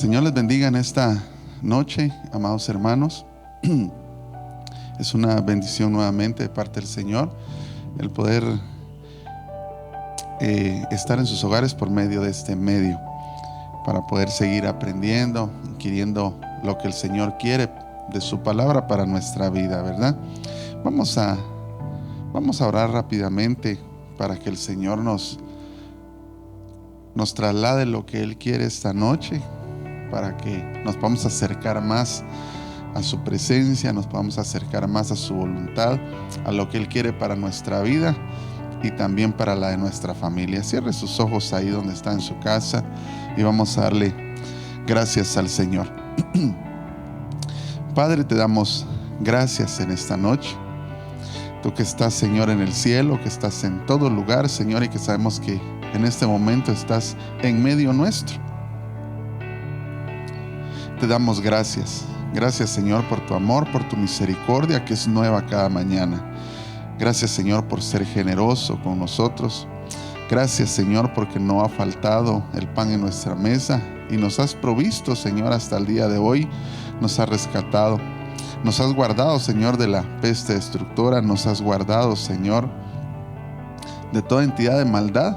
Señor les bendiga en esta noche, amados hermanos. Es una bendición nuevamente de parte del Señor el poder estar en sus hogares por medio de este medio, para poder seguir aprendiendo, inquiriendo lo que el Señor quiere de su palabra para nuestra vida, ¿verdad? Vamos a orar rápidamente para que el Señor nos traslade lo que Él quiere esta noche, para que nos podamos acercar más a su presencia, nos podamos acercar más a su voluntad, a lo que Él quiere para nuestra vida y también para la de nuestra familia. Cierre sus ojos ahí donde está en su casa y vamos a darle gracias al Señor. Padre, te damos gracias en esta noche. Tú que estás, Señor, en el cielo, que estás en todo lugar, Señor, y que sabemos que en este momento estás en medio nuestro. Te damos gracias. Gracias, Señor, por tu amor, por tu misericordia que es nueva cada mañana. Gracias, Señor, por ser generoso con nosotros. Gracias, Señor, porque no ha faltado el pan en nuestra mesa y nos has provisto, Señor, hasta el día de hoy. Nos has rescatado. Nos has guardado, Señor, de la peste destructora. Nos has guardado, Señor, de toda entidad de maldad.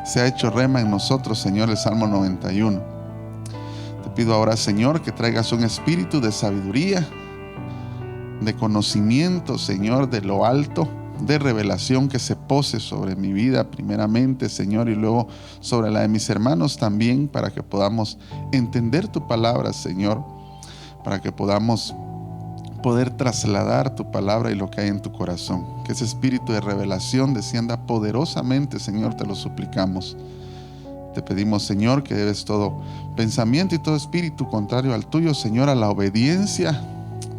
Se ha hecho rema en nosotros, Señor, el Salmo 91. Te pido ahora, Señor, que traigas un espíritu de sabiduría, de conocimiento, Señor, de lo alto, de revelación que se pose sobre mi vida primeramente, Señor, y luego sobre la de mis hermanos también, para que podamos entender tu palabra, Señor, para que podamos poder trasladar tu palabra y lo que hay en tu corazón. Que ese espíritu de revelación descienda poderosamente, Señor, te lo suplicamos. Te pedimos, Señor, que debes todo pensamiento y todo espíritu contrario al tuyo, Señor, a la obediencia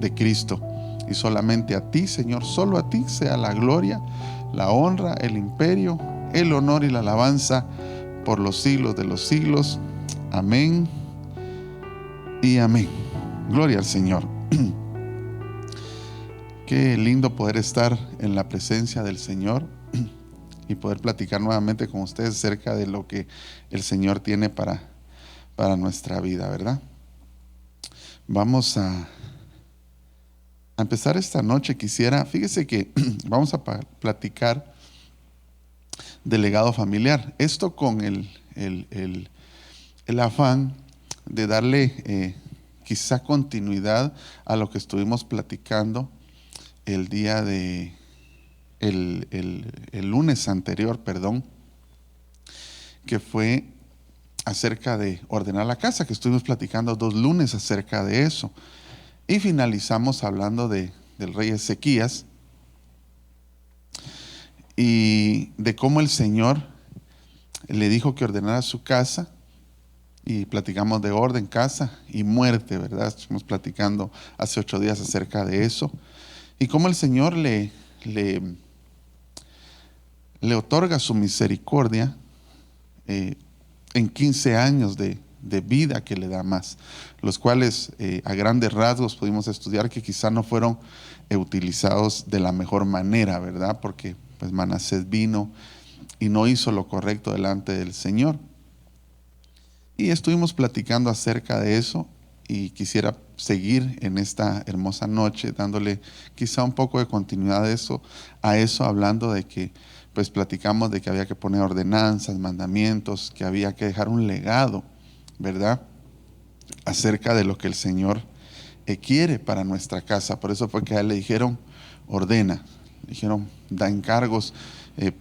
de Cristo. Y solamente a ti, Señor, solo a ti sea la gloria, la honra, el imperio, el honor y la alabanza por los siglos de los siglos. Amén y amén. Gloria al Señor. Qué lindo poder estar en la presencia del Señor y poder platicar nuevamente con ustedes acerca de lo que el Señor tiene para nuestra vida, ¿verdad? Vamos a empezar esta noche. Fíjese que vamos a platicar del legado familiar. Esto con el afán de darle quizá continuidad a lo que estuvimos platicando el día de el lunes anterior, que fue acerca de ordenar la casa, que estuvimos platicando 2 lunes acerca de eso, y finalizamos hablando del rey Ezequías y de cómo el Señor le dijo que ordenara su casa, y platicamos de orden, casa y muerte, ¿verdad? Estuvimos platicando hace 8 días acerca de eso, y cómo el Señor le otorga su misericordia en 15 años de vida que le da más, los cuales a grandes rasgos pudimos estudiar que quizá no fueron utilizados de la mejor manera, ¿verdad? Porque pues Manasés vino y no hizo lo correcto delante del Señor. Y estuvimos platicando acerca de eso, y quisiera seguir en esta hermosa noche dándole quizá un poco de continuidad a eso, hablando de que pues platicamos de que había que poner ordenanzas, mandamientos, que había que dejar un legado, ¿verdad? Acerca de lo que el Señor quiere para nuestra casa. Por eso fue que a él le dijeron, ordena, le dijeron, da encargos,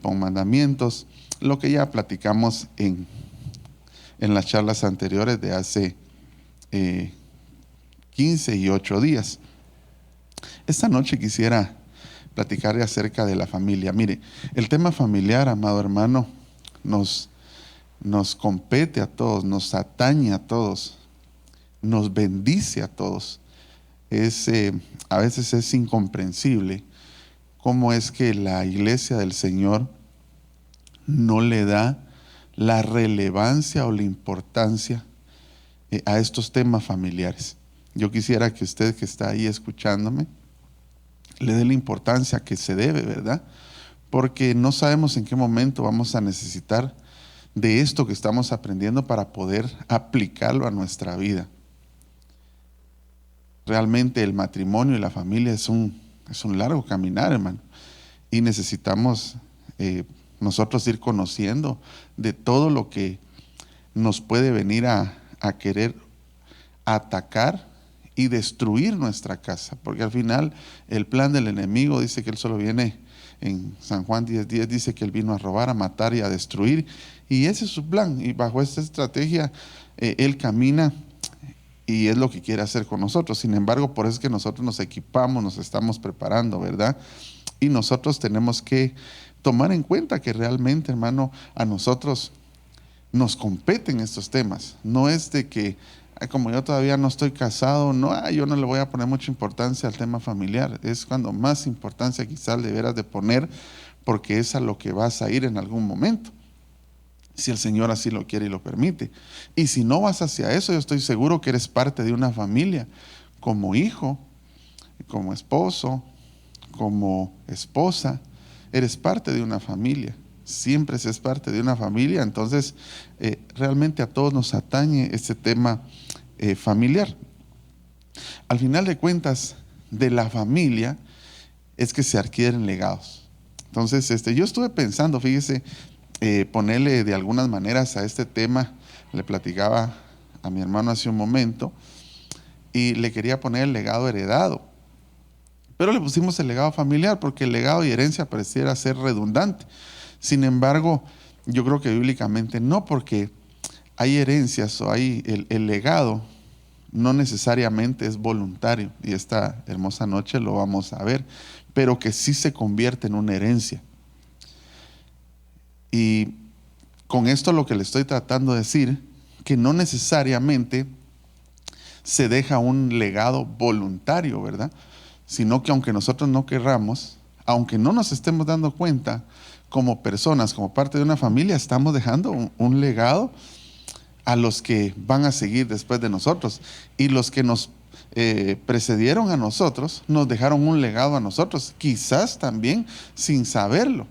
pon mandamientos, lo que ya platicamos en las charlas anteriores de hace 15 y 8 días. Esta noche quisiera platicarle acerca de la familia. Mire, el tema familiar, amado hermano, nos compete a todos, nos atañe a todos, nos bendice a todos. A veces es incomprensible cómo es que la iglesia del Señor no le da la relevancia o la importancia a estos temas familiares. Yo quisiera que usted que está ahí escuchándome le dé la importancia que se debe, ¿verdad? Porque no sabemos en qué momento vamos a necesitar de esto que estamos aprendiendo para poder aplicarlo a nuestra vida. Realmente el matrimonio y la familia es un largo caminar, hermano. Y necesitamos nosotros ir conociendo de todo lo que nos puede venir a querer atacar y destruir nuestra casa. Porque al final el plan del enemigo dice que él solo viene, en San Juan 10:10 dice que él vino a robar, a matar y a destruir. Y ese es su plan. Y bajo esta estrategia él camina y es lo que quiere hacer con nosotros. Sin embargo, por eso es que nosotros nos equipamos, nos estamos preparando, ¿verdad? Y nosotros tenemos que tomar en cuenta que realmente, hermano, a nosotros nos competen estos temas. No es de que, como yo todavía no estoy casado, no, yo no le voy a poner mucha importancia al tema familiar. Es cuando más importancia quizás deberás de poner, porque es a lo que vas a ir en algún momento, si el Señor así lo quiere y lo permite. Y si no vas hacia eso, yo estoy seguro que eres parte de una familia, como hijo, como esposo, como esposa, eres parte de una familia. Siempre se es parte de una familia. Entonces realmente a todos nos atañe este tema familiar. Al final de cuentas, de la familia es que se adquieren legados. Entonces yo estuve pensando, fíjese, ponerle de algunas maneras a este tema. Le platicaba a mi hermano hace un momento y le quería poner el legado heredado, pero le pusimos el legado familiar porque el legado y herencia pareciera ser redundante. Sin embargo, yo creo que bíblicamente no, porque hay herencias o hay el legado no necesariamente es voluntario, y esta hermosa noche lo vamos a ver, pero que sí se convierte en una herencia. Y con esto lo que le estoy tratando de decir, que no necesariamente se deja un legado voluntario, ¿verdad? Sino que aunque nosotros no querramos, aunque no nos estemos dando cuenta, como personas, como parte de una familia, estamos dejando un legado a los que van a seguir después de nosotros. Y los que nos precedieron a nosotros, nos dejaron un legado a nosotros, quizás también sin saberlo,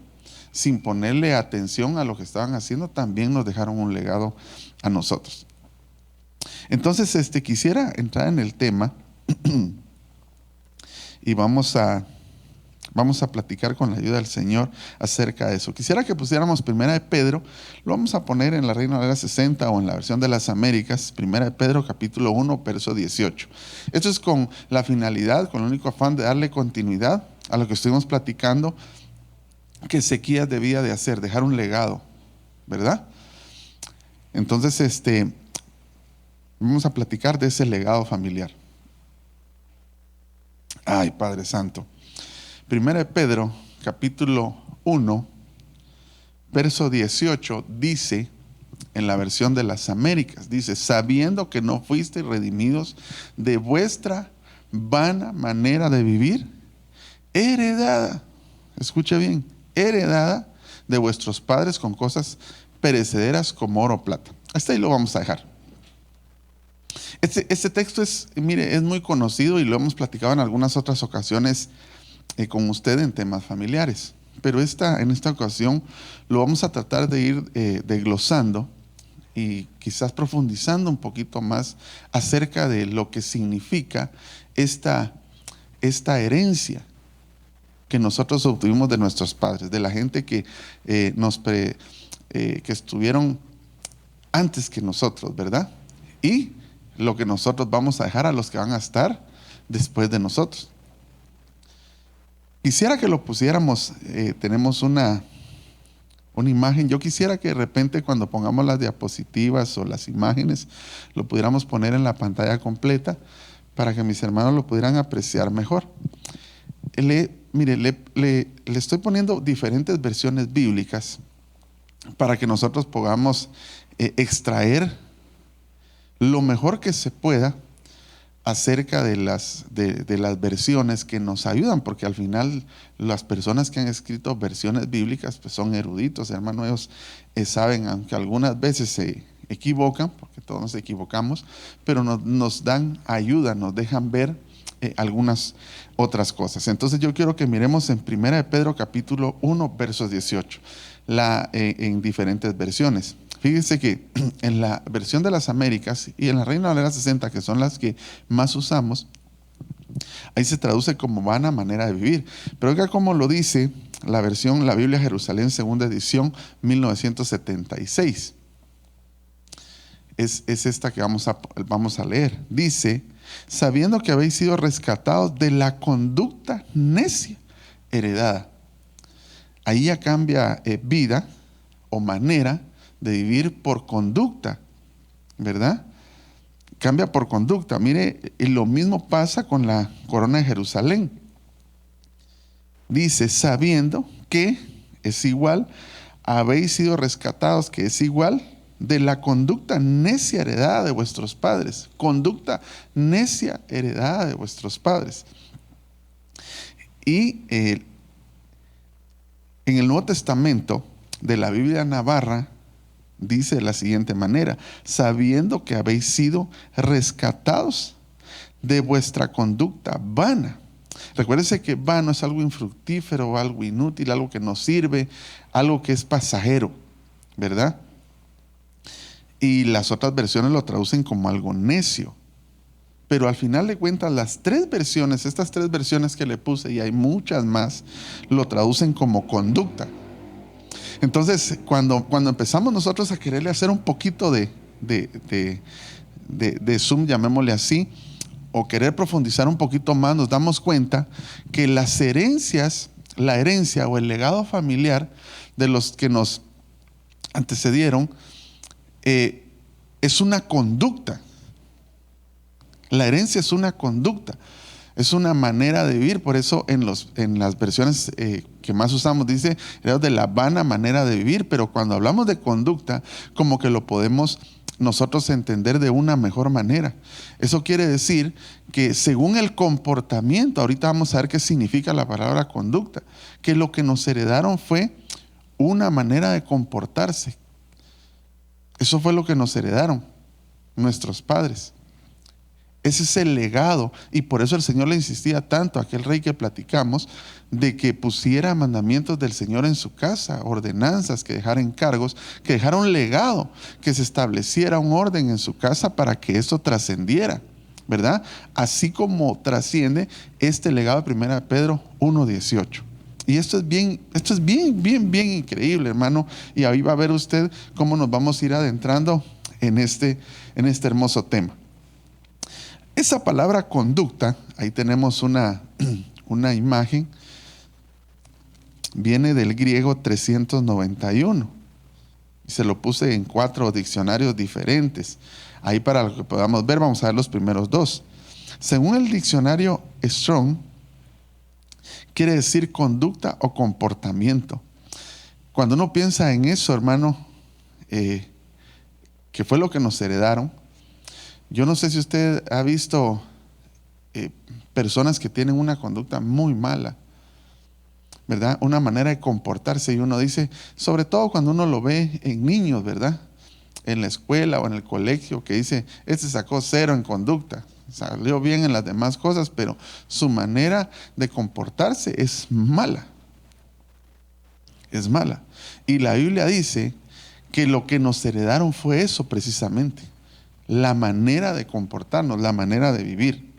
sin ponerle atención a lo que estaban haciendo, también nos dejaron un legado a nosotros. Entonces, quisiera entrar en el tema y vamos a platicar con la ayuda del Señor acerca de eso. Quisiera que pusiéramos Primera de Pedro, lo vamos a poner en la Reina Valera 60 o en la versión de las Américas, Primera de Pedro capítulo 1, verso 18. Esto es con la finalidad, con el único afán de darle continuidad a lo que estuvimos platicando, que Ezequías debía de hacer, dejar un legado, ¿verdad? Entonces, vamos a platicar de ese legado familiar. Ay, Padre Santo. Primera de Pedro, capítulo 1, verso 18, dice, en la versión de las Américas, dice: sabiendo que no fuisteis redimidos de vuestra vana manera de vivir, heredada, escucha bien, heredada de vuestros padres con cosas perecederas como oro o plata. Hasta ahí lo vamos a dejar. Este texto es muy conocido y lo hemos platicado en algunas otras ocasiones con usted en temas familiares, pero en esta ocasión lo vamos a tratar de ir desglosando y quizás profundizando un poquito más acerca de lo que significa esta herencia que nosotros obtuvimos de nuestros padres, de la gente que que estuvieron antes que nosotros, ¿verdad? Y lo que nosotros vamos a dejar a los que van a estar después de nosotros. Quisiera que lo pusiéramos, tenemos una imagen. Yo quisiera que de repente cuando pongamos las diapositivas o las imágenes, lo pudiéramos poner en la pantalla completa para que mis hermanos lo pudieran apreciar mejor. Le estoy poniendo diferentes versiones bíblicas para que nosotros podamos extraer lo mejor que se pueda acerca de las versiones que nos ayudan, porque al final las personas que han escrito versiones bíblicas pues son eruditos, hermanos. Ellos saben, aunque algunas veces se equivocan, porque todos nos equivocamos, pero nos dan ayuda, nos dejan ver algunas otras cosas. Entonces yo quiero que miremos en Primera de Pedro capítulo 1 versos 18, en diferentes versiones. Fíjense que en la versión de las Américas y en la Reina Valera 60, que son las que más usamos, ahí se traduce como vana manera de vivir. Pero oiga cómo lo dice la versión, la Biblia Jerusalén, segunda edición, 1976. Es esta que vamos a leer. Dice: sabiendo que habéis sido rescatados de la conducta necia heredada. Ahí ya cambia vida o manera de vivir por conducta, ¿verdad? Cambia por conducta. Mire, y lo mismo pasa con la corona de Jerusalén. Dice: sabiendo que es igual, habéis sido rescatados, que es igual, de la conducta necia heredada de vuestros padres. Conducta necia heredada de vuestros padres. Y en el Nuevo Testamento de la Biblia Navarra dice de la siguiente manera: sabiendo que habéis sido rescatados de vuestra conducta vana. Recuérdense que vano es algo infructífero, algo inútil, algo que no sirve, algo que es pasajero, ¿verdad? Y las otras versiones lo traducen como algo necio. Pero al final de cuentas, las tres versiones, estas tres versiones que le puse, y hay muchas más, lo traducen como conducta. Entonces, cuando empezamos nosotros a quererle hacer un poquito de zoom, llamémosle así, o querer profundizar un poquito más, nos damos cuenta que las herencias, la herencia o el legado familiar de los que nos antecedieron, es una conducta. La herencia es una conducta, es una manera de vivir. Por eso en las versiones que más usamos dice de la vana manera de vivir. Pero cuando hablamos de conducta, como que lo podemos nosotros entender de una mejor manera. Eso quiere decir que según el comportamiento, ahorita vamos a ver qué significa la palabra conducta, que lo que nos heredaron fue una manera de comportarse. Eso fue lo que nos heredaron nuestros padres. Ese es el legado, y por eso el Señor le insistía tanto a aquel rey que platicamos de que pusiera mandamientos del Señor en su casa, ordenanzas, que dejara encargos, que dejara un legado, que se estableciera un orden en su casa para que eso trascendiera, ¿verdad? Así como trasciende este legado de 1 Pedro 1:18. Y esto es bien increíble, hermano. Y ahí va a ver usted cómo nos vamos a ir adentrando en este hermoso tema. Esa palabra conducta, ahí tenemos una imagen, viene del griego 391. Y se lo puse en 4 diccionarios diferentes. Ahí para lo que podamos ver, vamos a ver los primeros 2. Según el diccionario Strong, quiere decir conducta o comportamiento. Cuando uno piensa en eso, hermano, que fue lo que nos heredaron, yo no sé si usted ha visto personas que tienen una conducta muy mala, ¿verdad? Una manera de comportarse, y uno dice, sobre todo cuando uno lo ve en niños, ¿verdad? En la escuela o en el colegio, que dice, este sacó 0 en conducta. Salió bien en las demás cosas, pero su manera de comportarse es mala. Es mala. Y la Biblia dice que lo que nos heredaron fue eso precisamente. La manera de comportarnos, la manera de vivir.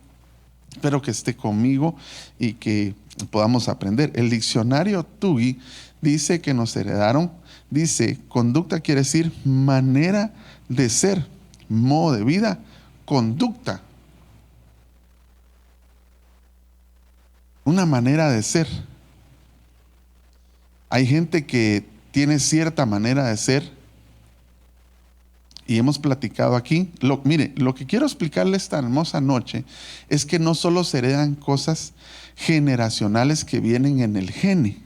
Espero que esté conmigo y que podamos aprender. El diccionario TUI dice que nos heredaron, dice, conducta quiere decir manera de ser, modo de vida, conducta. Una manera de ser. Hay gente que tiene cierta manera de ser y hemos platicado aquí. Mire, lo que quiero explicarle esta hermosa noche es que no solo se heredan cosas generacionales que vienen en el gene,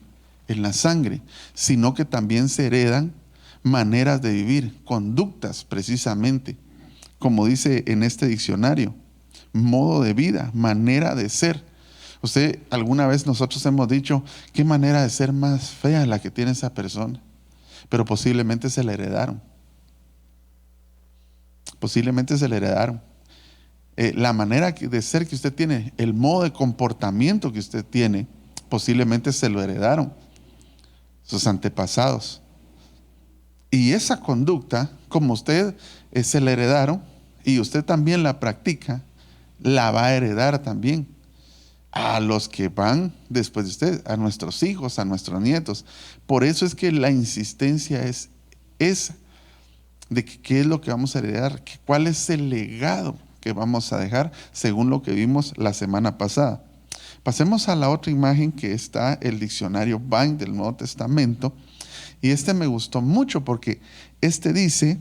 en la sangre, sino que también se heredan maneras de vivir, conductas precisamente, como dice en este diccionario, modo de vida, manera de ser. Usted, alguna vez nosotros hemos dicho, qué manera de ser más fea la que tiene esa persona, pero posiblemente se la heredaron. Posiblemente se le heredaron. La manera de ser que usted tiene, el modo de comportamiento que usted tiene, posiblemente se lo heredaron sus antepasados. Y esa conducta, como usted se la heredaron y usted también la practica, la va a heredar también a los que van después de usted, a nuestros hijos, a nuestros nietos. Por eso es que la insistencia es esa, de que qué es lo que vamos a heredar, cuál es el legado que vamos a dejar, según lo que vimos la semana pasada. Pasemos a la otra imagen, que está el diccionario Vine del Nuevo Testamento. Y este me gustó mucho porque este dice,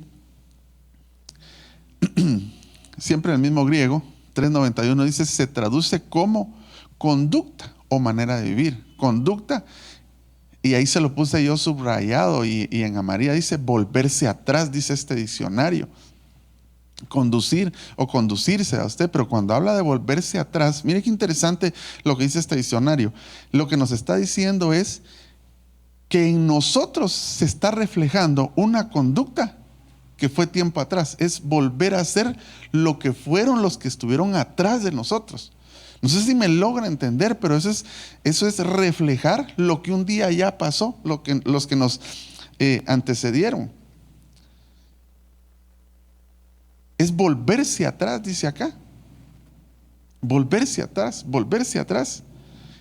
siempre en el mismo griego, 391, dice, se traduce como conducta o manera de vivir. Conducta, y ahí se lo puse yo subrayado y en amarillo dice volverse atrás, dice este diccionario. Conducir o conducirse a usted, pero cuando habla de volverse atrás, mire qué interesante lo que dice este diccionario. Lo que nos está diciendo es que en nosotros se está reflejando una conducta que fue tiempo atrás. Es volver a ser lo que fueron los que estuvieron atrás de nosotros. No sé si me logra entender, pero eso es reflejar lo que un día ya pasó, los que nos antecedieron. Es volverse atrás, dice acá. Volverse atrás, volverse atrás.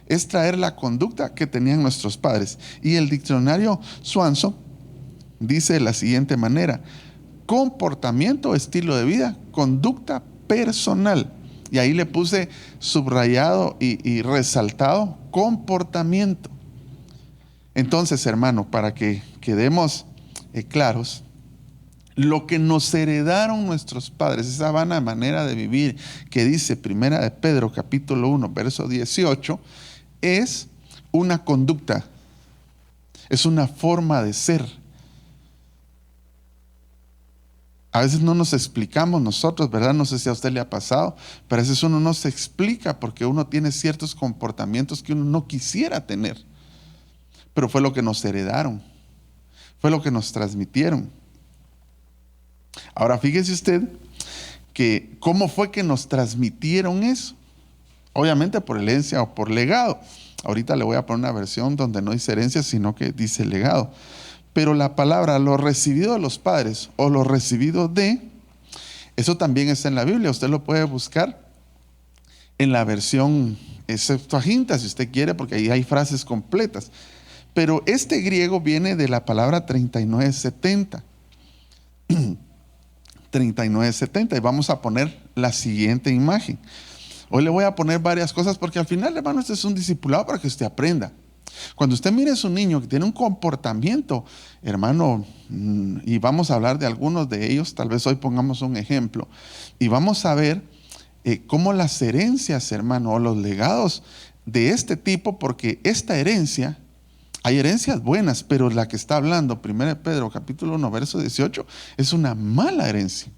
Es traer la conducta que tenían nuestros padres. Y el diccionario Swanson dice de la siguiente manera: comportamiento, estilo de vida, conducta personal. Y ahí le puse subrayado y resaltado comportamiento. Entonces, hermano, para que quedemos claros, lo que nos heredaron nuestros padres, esa vana manera de vivir que dice Primera de Pedro capítulo 1 verso 18, es una conducta, es una forma de ser. A veces no nos explicamos nosotros, ¿verdad? No sé si a usted le ha pasado, pero a veces uno no se explica porque uno tiene ciertos comportamientos que uno no quisiera tener. Pero fue lo que nos heredaron, fue lo que nos transmitieron. Ahora fíjese usted que cómo fue que nos transmitieron eso. Obviamente por herencia o por legado. Ahorita le voy a poner una versión donde no dice herencia, sino que dice legado. Pero la palabra lo recibido de los padres o lo recibido de, eso también está en la Biblia. Usted lo puede buscar en la versión Septuaginta si usted quiere, porque ahí hay frases completas. Pero este griego viene de la palabra 3970. 3970. Y vamos a poner la siguiente imagen. Hoy le voy a poner varias cosas porque al final, hermano, este es un discipulado para que usted aprenda. Cuando usted mire a su niño que tiene un comportamiento, hermano, y vamos a hablar de algunos de ellos, tal vez hoy pongamos un ejemplo, y vamos a ver cómo las herencias, hermano, o los legados de este tipo, porque esta herencia, hay herencias buenas, pero la que está hablando 1 Pedro capítulo 1 verso 18 es una mala herencia.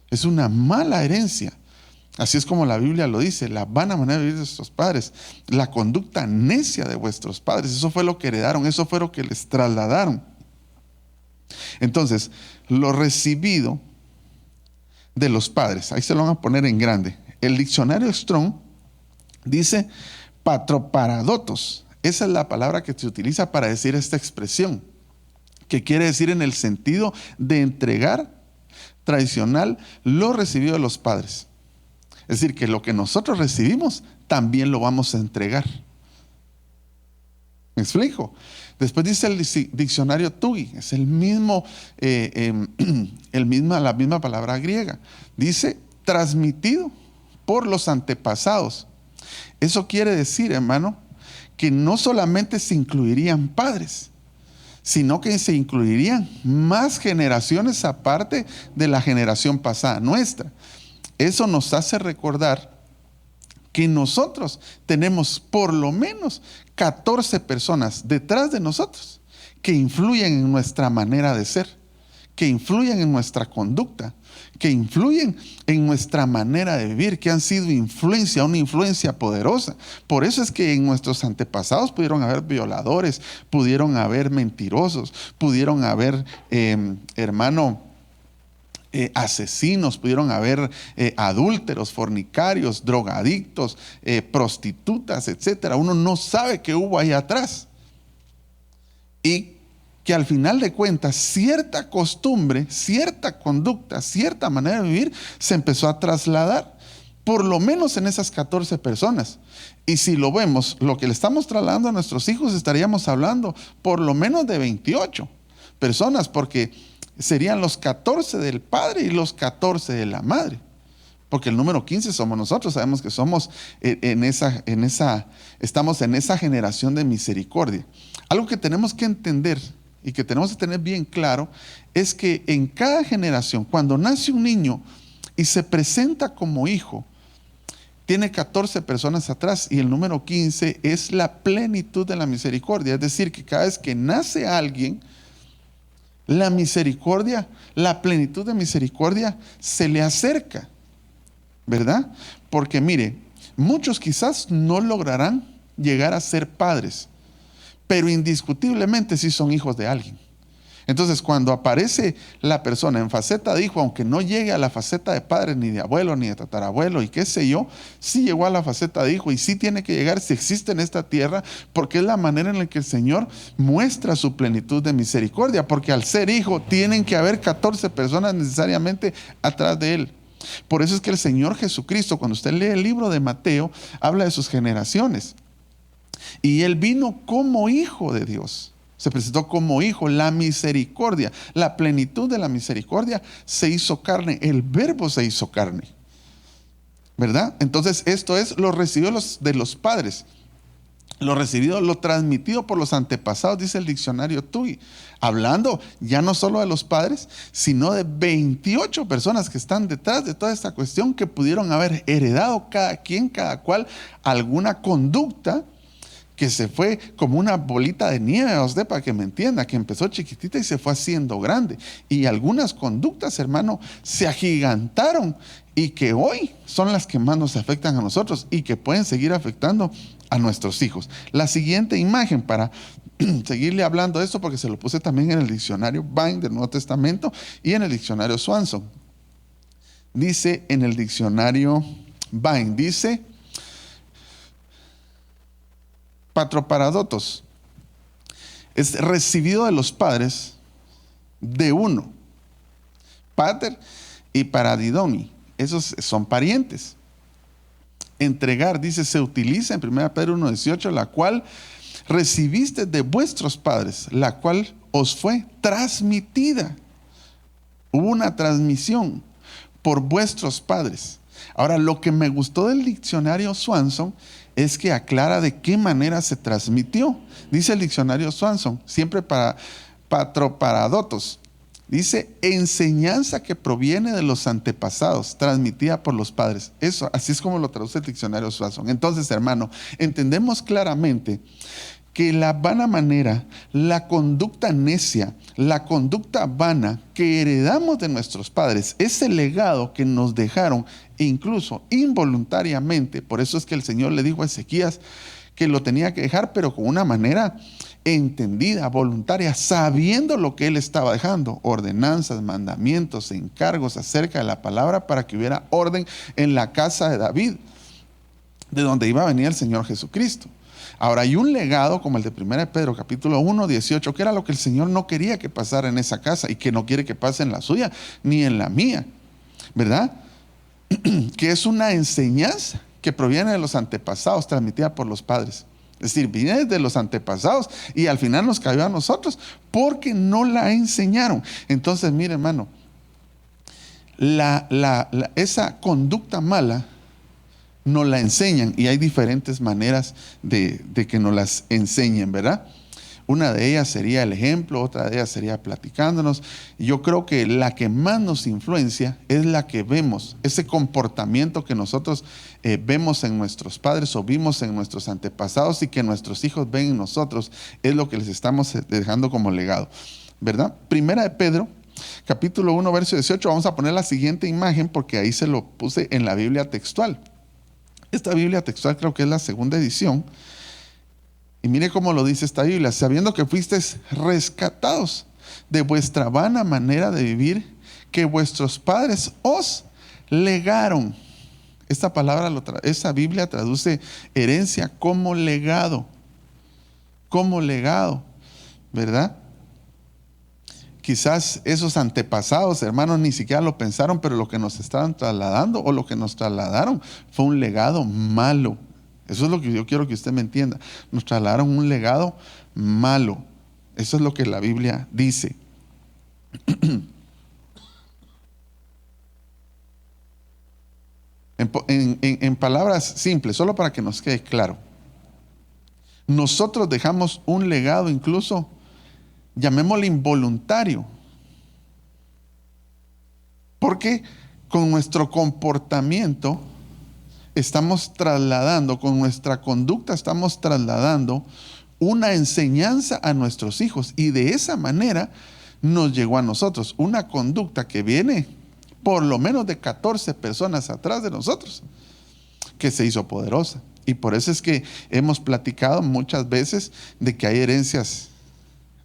Es una mala herencia. Así es como la Biblia lo dice: la vana manera de vivir de vuestros padres, la conducta necia de vuestros padres. Eso fue lo que heredaron, eso fue lo que les trasladaron. Entonces, lo recibido de los padres, ahí se lo van a poner en grande. El diccionario Strong dice patroparadotos. Esa es la palabra que se utiliza para decir esta expresión, que quiere decir en el sentido de entregar tradicional lo recibido de los padres. Es decir, que lo que nosotros recibimos también lo vamos a entregar. ¿Me explico? Después dice el diccionario TUI, es la misma palabra griega. Dice transmitido por los antepasados. Eso quiere decir, hermano, que no solamente se incluirían padres, sino que se incluirían más generaciones aparte de la generación pasada nuestra. Eso nos hace recordar que nosotros tenemos por lo menos 14 personas detrás de nosotros que influyen en nuestra manera de ser, que influyen en nuestra conducta, que influyen en nuestra manera de vivir, que han sido una influencia poderosa. Por eso es que en nuestros antepasados pudieron haber violadores, pudieron haber mentirosos, pudieron haber, asesinos, pudieron haber adúlteros, fornicarios, drogadictos, prostitutas, etcétera. Uno no sabe qué hubo ahí atrás. Y que al final de cuentas cierta costumbre, cierta conducta, cierta manera de vivir se empezó a trasladar, por lo menos en esas 14 personas. Y si lo vemos, lo que le estamos trasladando a nuestros hijos, estaríamos hablando por lo menos de 28 personas, porque serían los 14 del padre y los 14 de la madre. Porque el número 15 somos nosotros, sabemos que somos estamos en esa generación de misericordia. Algo que tenemos que entender y que tenemos que tener bien claro es que en cada generación, cuando nace un niño y se presenta como hijo, tiene 14 personas atrás y el número 15 es la plenitud de la misericordia. Es decir, que cada vez que nace alguien, la misericordia, la plenitud de misericordia se le acerca, ¿verdad? Porque mire, muchos quizás no lograrán llegar a ser padres, pero indiscutiblemente sí son hijos de alguien. Entonces, cuando aparece la persona en faceta de hijo, aunque no llegue a la faceta de padre, ni de abuelo, ni de tatarabuelo, y qué sé yo, sí llegó a la faceta de hijo y sí tiene que llegar si existe en esta tierra, porque es la manera en la que el Señor muestra su plenitud de misericordia, porque al ser hijo tienen que haber 14 personas necesariamente atrás de él. Por eso es que el Señor Jesucristo, cuando usted lee el libro de Mateo, habla de sus generaciones. Y Él vino como hijo de Dios. Se presentó como hijo. La misericordia, la plenitud de la misericordia se hizo carne. El verbo se hizo carne, ¿verdad? Entonces esto es lo recibido de los padres. Lo recibido, lo transmitido por los antepasados, dice el diccionario TUI, hablando ya no solo de los padres, sino de 28 personas que están detrás de toda esta cuestión, que pudieron haber heredado cada quien, cada cual, alguna conducta que se fue como una bolita de nieve, a usted para que me entienda, que empezó chiquitita y se fue haciendo grande. Y algunas conductas, hermano, se agigantaron y que hoy son las que más nos afectan a nosotros y que pueden seguir afectando a nuestros hijos. La siguiente imagen, para seguirle hablando de esto, porque se lo puse también en el diccionario Vine del Nuevo Testamento y en el diccionario Swanson. Dice en el diccionario Vine, dice: patroparadotos es recibido de los padres de uno. Pater y paradidomi, esos son parientes. Entregar, dice, se utiliza en 1 Pedro 1:18, la cual recibiste de vuestros padres, la cual os fue transmitida. Hubo una transmisión por vuestros padres. Ahora, lo que me gustó del diccionario Swanson es que aclara de qué manera se transmitió. Dice el diccionario Swanson, siempre para patroparadotos, dice: enseñanza que proviene de los antepasados, transmitida por los padres. Eso, así es como lo traduce el diccionario Swanson. Entonces, hermano, entendemos claramente que la vana manera, la conducta necia, la conducta vana que heredamos de nuestros padres, ese legado que nos dejaron, incluso involuntariamente. Por eso es que el Señor le dijo a Ezequías que lo tenía que dejar, pero con una manera entendida, voluntaria, sabiendo lo que él estaba dejando: ordenanzas, mandamientos, encargos acerca de la palabra, para que hubiera orden en la casa de David, de donde iba a venir el Señor Jesucristo. Ahora, hay un legado como el de 1 Pedro capítulo 1:18, que era lo que el Señor no quería que pasara en esa casa y que no quiere que pase en la suya ni en la mía, ¿verdad? Que es una enseñanza que proviene de los antepasados, transmitida por los padres. Es decir, viene de los antepasados y al final nos cayó a nosotros porque no la enseñaron. Entonces, mire, hermano, esa conducta mala nos la enseñan, y hay diferentes maneras de que nos las enseñen, ¿verdad? Una de ellas sería el ejemplo, otra de ellas sería platicándonos. Yo creo que la que más nos influencia es la que vemos, ese comportamiento que nosotros vemos en nuestros padres o vimos en nuestros antepasados y que nuestros hijos ven en nosotros, es lo que les estamos dejando como legado, ¿verdad? 1 Pedro capítulo 1 verso 18, vamos a poner la siguiente imagen porque ahí se lo puse en la Biblia textual. Esta Biblia textual creo que es la segunda edición. Y mire cómo lo dice esta Biblia: sabiendo que fuisteis rescatados de vuestra vana manera de vivir, que vuestros padres os legaron. Esta palabra, esa Biblia traduce herencia como legado, ¿verdad? quizás esos antepasados, hermanos, ni siquiera lo pensaron, pero lo que nos estaban trasladando o lo que nos trasladaron fue un legado malo. Eso es lo que yo quiero que usted me entienda. Nos trasladaron un legado malo. Eso es lo que la Biblia dice. En palabras simples, solo para que nos quede claro. Nosotros dejamos un legado incluso, llamémosle involuntario. Porque con nuestro comportamiento estamos trasladando, con nuestra conducta estamos trasladando una enseñanza a nuestros hijos. Y de esa manera nos llegó a nosotros una conducta que viene por lo menos de 14 personas atrás de nosotros, que se hizo poderosa. Y por eso es que hemos platicado muchas veces de que hay herencias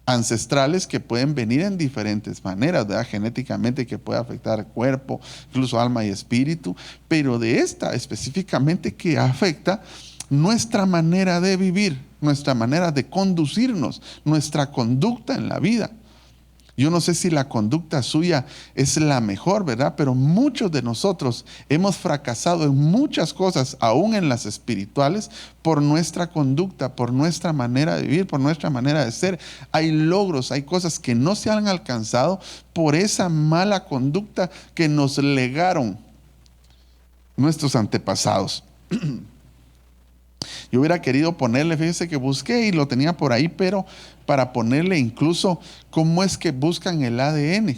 ancestrales que pueden venir en diferentes maneras, ¿verdad? Genéticamente, que puede afectar el cuerpo, incluso alma y espíritu, pero de esta específicamente que afecta nuestra manera de vivir, nuestra manera de conducirnos, nuestra conducta en la vida. Yo no sé si la conducta suya es la mejor, ¿verdad? Pero muchos de nosotros hemos fracasado en muchas cosas, aún en las espirituales, por nuestra conducta, por nuestra manera de vivir, por nuestra manera de ser. Hay logros, hay cosas que no se han alcanzado por esa mala conducta que nos legaron nuestros antepasados. Yo hubiera querido ponerle, fíjese que busqué y lo tenía por ahí, pero para ponerle incluso cómo es que buscan el ADN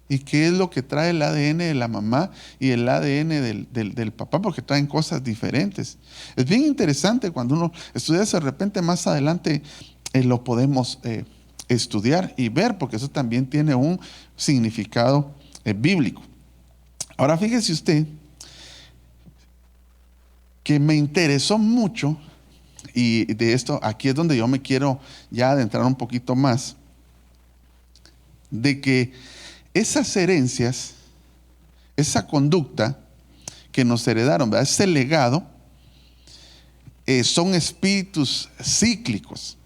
y qué es lo que trae el ADN de la mamá y el ADN del papá, porque traen cosas diferentes. Es bien interesante cuando uno estudia eso. De repente más adelante lo podemos estudiar y ver, porque eso también tiene un significado bíblico. Ahora fíjese usted que me interesó mucho, y de esto aquí es donde yo me quiero ya adentrar un poquito más, de que esas herencias, esa conducta que nos heredaron, ¿verdad? Ese legado, son espíritus cíclicos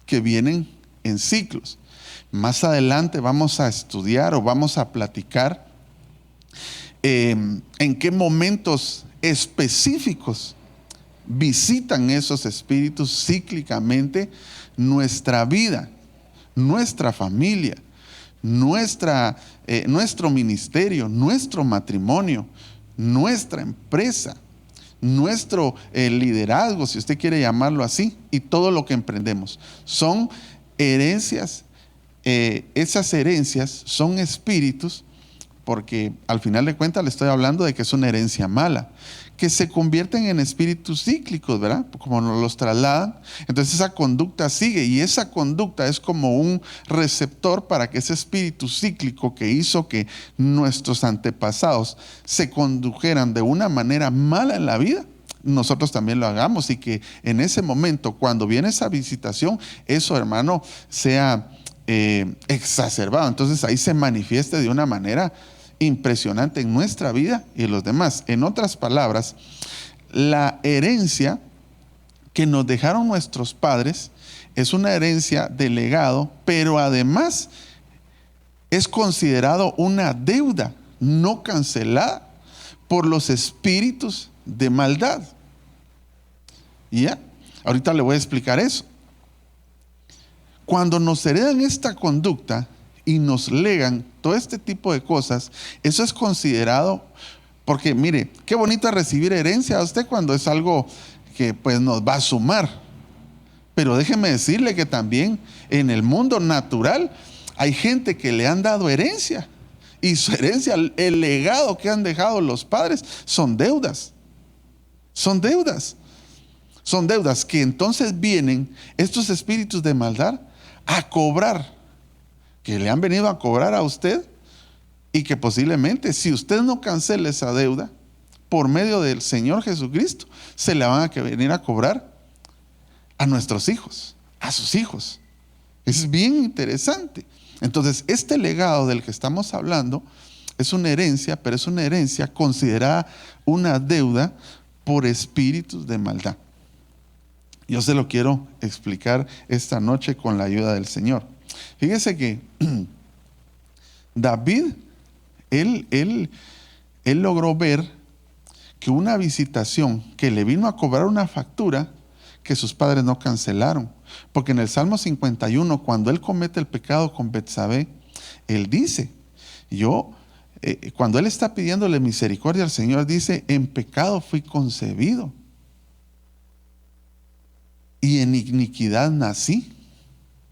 que vienen en ciclos. Más adelante vamos a estudiar o vamos a platicar en qué momentos específicos visitan esos espíritus cíclicamente nuestra vida, nuestra familia, nuestro ministerio, nuestro matrimonio, nuestra empresa, nuestro liderazgo, si usted quiere llamarlo así, y todo lo que emprendemos. Son herencias, esas herencias son espíritus, porque al final de cuentas le estoy hablando de que es una herencia mala, que se convierten en espíritus cíclicos, ¿verdad? Como nos los trasladan. Entonces esa conducta sigue, y esa conducta es como un receptor para que ese espíritu cíclico que hizo que nuestros antepasados se condujeran de una manera mala en la vida, nosotros también lo hagamos, y que en ese momento, cuando viene esa visitación, eso, hermano, sea exacerbado. Entonces ahí se manifiesta de una manera impresionante en nuestra vida y en los demás. En otras palabras, la herencia que nos dejaron nuestros padres es una herencia de legado, pero además es considerado una deuda no cancelada por los espíritus de maldad. ¿Ya? Ahorita le voy a explicar eso. Cuando nos heredan esta conducta y nos legan todo este tipo de cosas, eso es considerado, porque mire, qué bonito es recibir herencia a usted cuando es algo que pues nos va a sumar. Pero déjeme decirle que también en el mundo natural hay gente que le han dado herencia, y su herencia, el legado que han dejado los padres, son deudas. Son deudas. Son deudas que entonces vienen estos espíritus de maldad a cobrar, que le han venido a cobrar a usted, y que posiblemente, si usted no cancela esa deuda por medio del Señor Jesucristo, se la van a venir a cobrar a nuestros hijos, a sus hijos. Es bien interesante. Entonces, este legado del que estamos hablando es una herencia, pero es una herencia considerada una deuda por espíritus de maldad. Yo se lo quiero explicar esta noche con la ayuda del Señor. Fíjese que David, él logró ver que una visitación que le vino a cobrar una factura que sus padres no cancelaron. Porque en el Salmo 51, cuando él comete el pecado con Betsabé, él dice, cuando él está pidiéndole misericordia al Señor, dice, en pecado fui concebido y en iniquidad nací.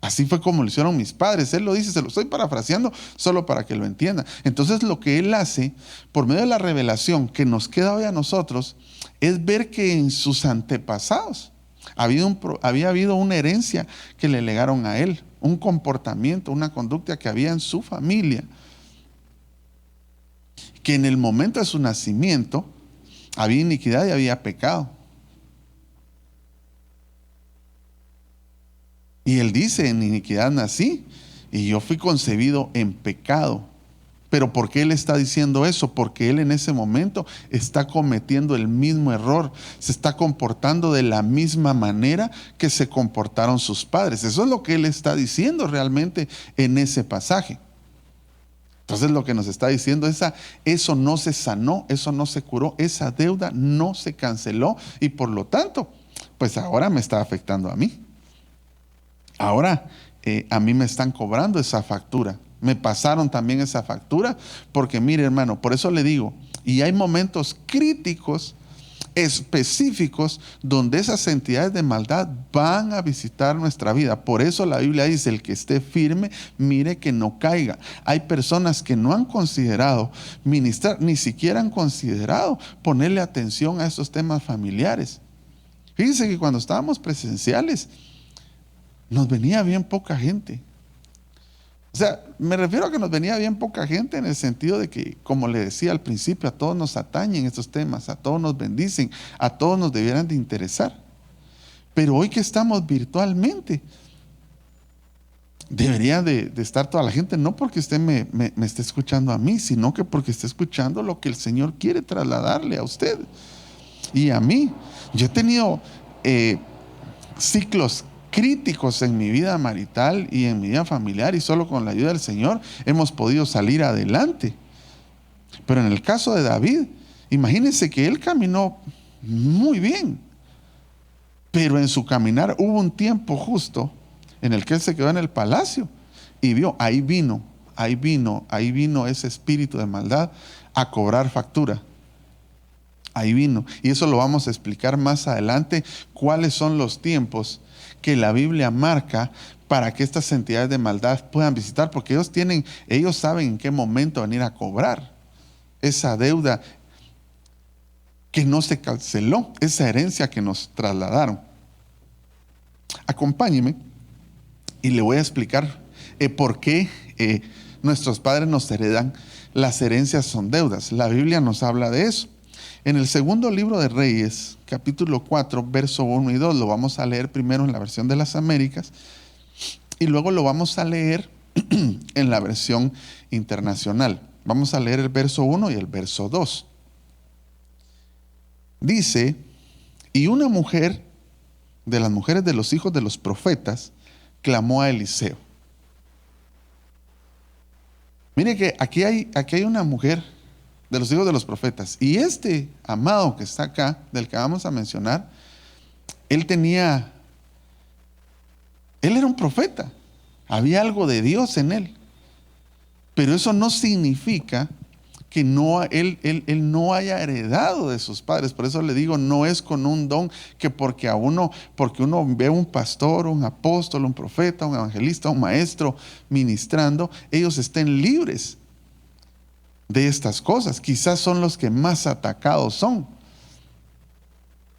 Así fue como lo hicieron mis padres. Él lo dice, se lo estoy parafraseando solo para que lo entiendan. Entonces lo que él hace, por medio de la revelación que nos queda hoy a nosotros, es ver que en sus antepasados había habido una herencia que le legaron a él, un comportamiento, una conducta que había en su familia, que en el momento de su nacimiento había iniquidad y había pecado. Y él dice, en iniquidad nací y yo fui concebido en pecado. Pero ¿por qué él está diciendo eso? Porque él en ese momento está cometiendo el mismo error, se está comportando de la misma manera que se comportaron sus padres. Eso es lo que él está diciendo realmente en ese pasaje. Entonces lo que nos está diciendo es, eso no se sanó, eso no se curó, esa deuda no se canceló y por lo tanto, pues ahora me está afectando a mí. Ahora a mí me están cobrando esa factura. Me pasaron también esa factura porque mire, hermano, por eso le digo, y hay momentos críticos específicos donde esas entidades de maldad van a visitar nuestra vida. Por eso la Biblia dice, el que esté firme, mire que no caiga. Hay personas que no han considerado ministrar, ni siquiera han considerado ponerle atención a esos temas familiares. Fíjense que cuando estábamos presenciales, nos venía bien poca gente. O sea, me refiero a que nos venía bien poca gente en el sentido de que, como le decía al principio, a todos nos atañen estos temas, a todos nos bendicen, a todos nos debieran de interesar. Pero hoy que estamos virtualmente, debería de estar toda la gente, no porque usted me esté escuchando a mí, sino que porque esté escuchando lo que el Señor quiere trasladarle a usted y a mí. Yo he tenido ciclos críticos en mi vida marital y en mi vida familiar, y solo con la ayuda del Señor hemos podido salir adelante. Pero en el caso de David, imagínense que él caminó muy bien, pero en su caminar hubo un tiempo justo en el que él se quedó en el palacio y vio, ahí vino ese espíritu de maldad a cobrar factura. Ahí vino, y eso lo vamos a explicar más adelante, cuáles son los tiempos que la Biblia marca para que estas entidades de maldad puedan visitar, porque ellos saben en qué momento venir a cobrar esa deuda que no se canceló, esa herencia que nos trasladaron. Acompáñeme y le voy a explicar por qué nuestros padres nos heredan. Las herencias son deudas. La Biblia nos habla de eso. En el segundo libro de Reyes, capítulo 4, verso 1 y 2, lo vamos a leer primero en la versión de las Américas y luego lo vamos a leer en la versión internacional. Vamos a leer el verso 1 y el verso 2. Dice, y una mujer de las mujeres de los hijos de los profetas clamó a Eliseo. Mire que aquí hay una mujer de los hijos de los profetas. Y este amado que está acá, del que vamos a mencionar, él era un profeta. Había algo de Dios en él. Pero eso no significa que él no haya heredado de sus padres. Por eso le digo, no es con un don que porque uno ve a un pastor, un apóstol, un profeta, un evangelista, un maestro ministrando, ellos estén libres de estas cosas. Quizás son los que más atacados son,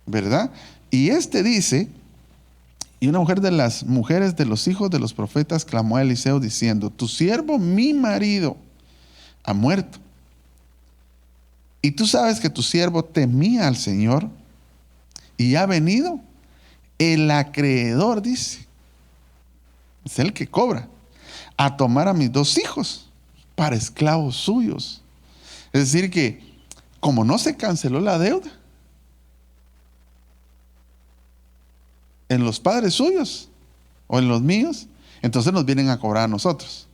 ¿verdad? Y dice, y una mujer de las mujeres de los hijos de los profetas clamó a Eliseo diciendo, tu siervo, mi marido, ha muerto. Y tú sabes que tu siervo temía al Señor y ha venido el acreedor, dice, es el que cobra, a tomar a mis 2 hijos para esclavos suyos. Es decir que como no se canceló la deuda en los padres suyos o en los míos, entonces nos vienen a cobrar a nosotros.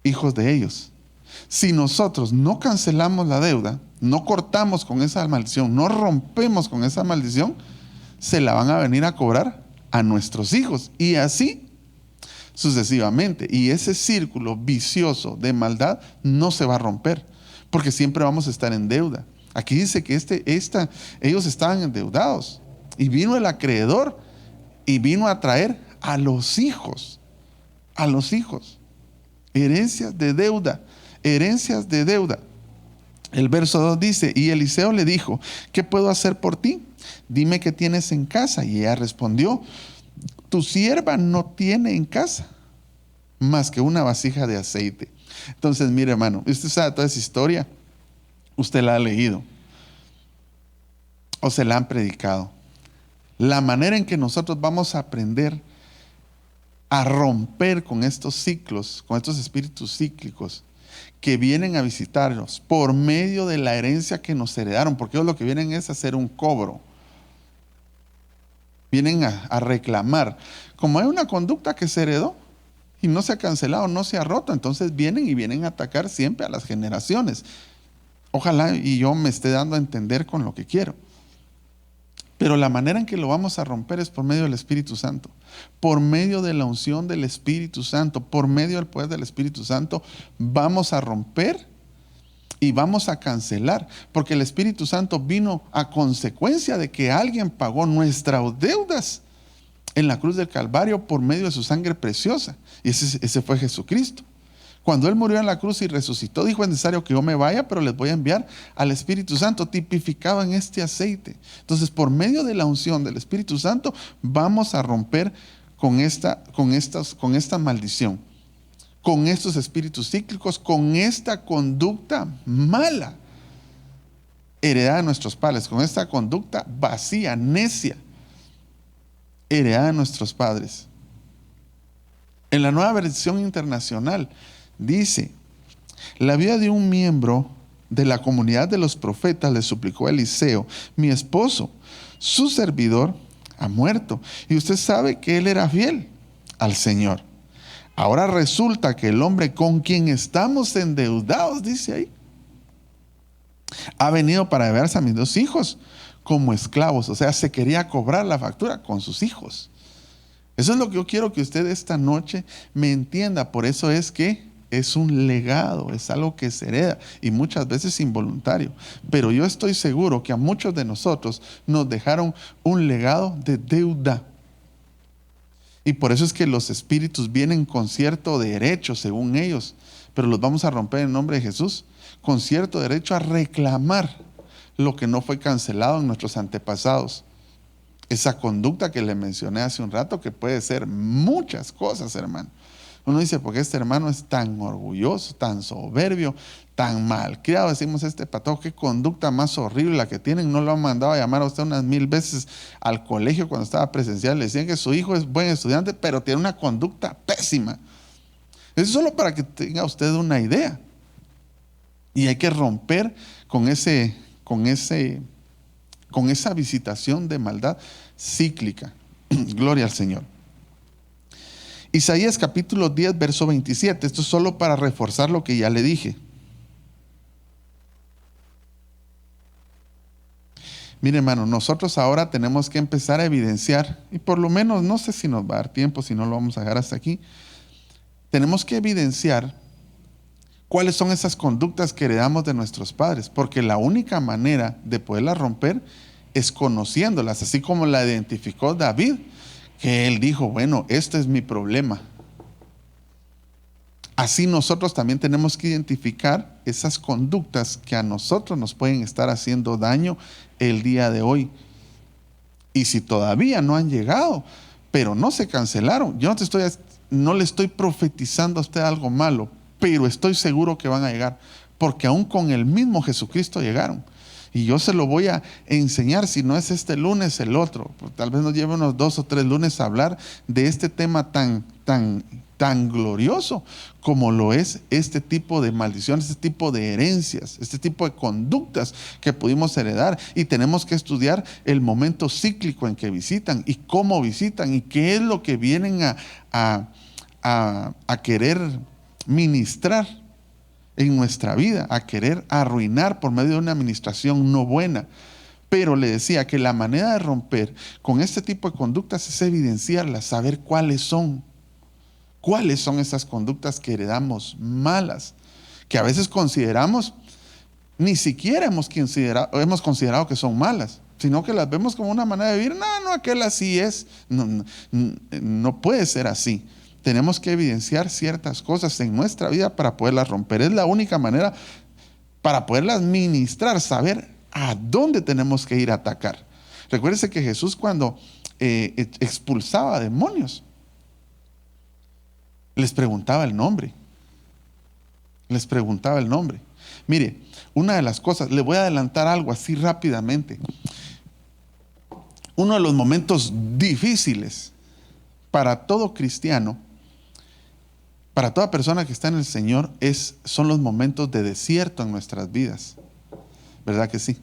hijos de ellos. Si nosotros no cancelamos la deuda, no cortamos con esa maldición, no rompemos con esa maldición, se la van a venir a cobrar a nuestros hijos. Y así sucesivamente. Y ese círculo vicioso de maldad no se va a romper, porque siempre vamos a estar en deuda. Aquí dice que ellos estaban endeudados. Y vino el acreedor y vino a traer a los hijos. A los hijos. Herencias de deuda. Herencias de deuda. El verso 2 dice: y Eliseo le dijo: ¿qué puedo hacer por ti? Dime qué tienes en casa. Y ella respondió: tu sierva no tiene en casa más que una vasija de aceite. Entonces, mire, hermano, usted sabe toda esa historia. Usted la ha leído o se la han predicado. La manera en que nosotros vamos a aprender a romper con estos ciclos, con estos espíritus cíclicos que vienen a visitarnos por medio de la herencia que nos heredaron, porque ellos lo que vienen es a hacer un cobro. Vienen a reclamar. Como hay una conducta que se heredó y no se ha cancelado, no se ha roto, entonces vienen a atacar siempre a las generaciones. Ojalá y yo me esté dando a entender con lo que quiero. Pero la manera en que lo vamos a romper es por medio del Espíritu Santo, por medio de la unción del Espíritu Santo, por medio del poder del Espíritu Santo, vamos a romper y vamos a cancelar, porque el Espíritu Santo vino a consecuencia de que alguien pagó nuestras deudas en la cruz del Calvario por medio de su sangre preciosa, y ese fue Jesucristo. Cuando Él murió en la cruz y resucitó, dijo: es necesario que yo me vaya, pero les voy a enviar al Espíritu Santo, tipificado en este aceite. Entonces, por medio de la unción del Espíritu Santo, vamos a romper con esta maldición, con estos espíritus cíclicos, con esta conducta mala heredada de nuestros padres, con esta conducta vacía, necia, heredada de nuestros padres. En la Nueva Versión Internacional dice: la viuda de un miembro de la comunidad de los profetas le suplicó a Eliseo: mi esposo, su servidor, ha muerto, y usted sabe que él era fiel al Señor. Ahora resulta que el hombre con quien estamos endeudados, dice ahí, ha venido para deberse a mis 2 hijos como esclavos. O sea, se quería cobrar la factura con sus hijos. Eso es lo que yo quiero que usted esta noche me entienda. Por eso es que es un legado, es algo que se hereda y muchas veces involuntario. Pero yo estoy seguro que a muchos de nosotros nos dejaron un legado de deuda. Y por eso es que los espíritus vienen con cierto derecho, según ellos, pero los vamos a romper en nombre de Jesús, con cierto derecho a reclamar lo que no fue cancelado en nuestros antepasados. Esa conducta que le mencioné hace un rato, que puede ser muchas cosas, hermano. Uno dice: porque este hermano es tan orgulloso, tan soberbio, tan malcriado. Decimos: este pato, qué conducta más horrible la que tienen. No lo han mandado a llamar a usted unas 1000 veces al colegio cuando estaba presencial. Le decían que su hijo es buen estudiante, pero tiene una conducta pésima. Eso es solo para que tenga usted una idea. Y hay que romper con esa visitación de maldad cíclica. Gloria al Señor. Isaías capítulo 10, verso 27. Esto es solo para reforzar lo que ya le dije. Mire, hermano, nosotros ahora tenemos que empezar a evidenciar, y por lo menos, no sé si nos va a dar tiempo, si no lo vamos a dejar hasta aquí. Tenemos que evidenciar cuáles son esas conductas que heredamos de nuestros padres, porque la única manera de poderlas romper es conociéndolas, así como la identificó David, que él dijo: bueno, este es mi problema. Así nosotros también tenemos que identificar esas conductas que a nosotros nos pueden estar haciendo daño el día de hoy. Y si todavía no han llegado, pero no se cancelaron, yo no le estoy profetizando a usted algo malo, pero estoy seguro que van a llegar, porque aún con el mismo Jesucristo llegaron. Y yo se lo voy a enseñar, si no es este lunes, el otro. Tal vez nos lleve unos 2 o 3 lunes a hablar de este tema tan glorioso como lo es este tipo de maldiciones, este tipo de herencias, este tipo de conductas que pudimos heredar. Y tenemos que estudiar el momento cíclico en que visitan y cómo visitan y qué es lo que vienen a querer ministrar en nuestra vida, a querer arruinar por medio de una administración no buena. Pero le decía que la manera de romper con este tipo de conductas es evidenciarlas, saber cuáles son esas conductas que heredamos malas, que a veces consideramos, ni siquiera hemos considerado que son malas, sino que las vemos como una manera de vivir. No, aquel así es. No puede ser así. Tenemos que evidenciar ciertas cosas en nuestra vida para poderlas romper. Es la única manera para poderlas ministrar, saber a dónde tenemos que ir a atacar. Recuérdese que Jesús, cuando expulsaba demonios, les preguntaba el nombre. Mire, una de las cosas, le voy a adelantar algo así rápidamente. Uno de los momentos difíciles para todo cristiano, para toda persona que está en el Señor, son los momentos de desierto en nuestras vidas. ¿Verdad que sí?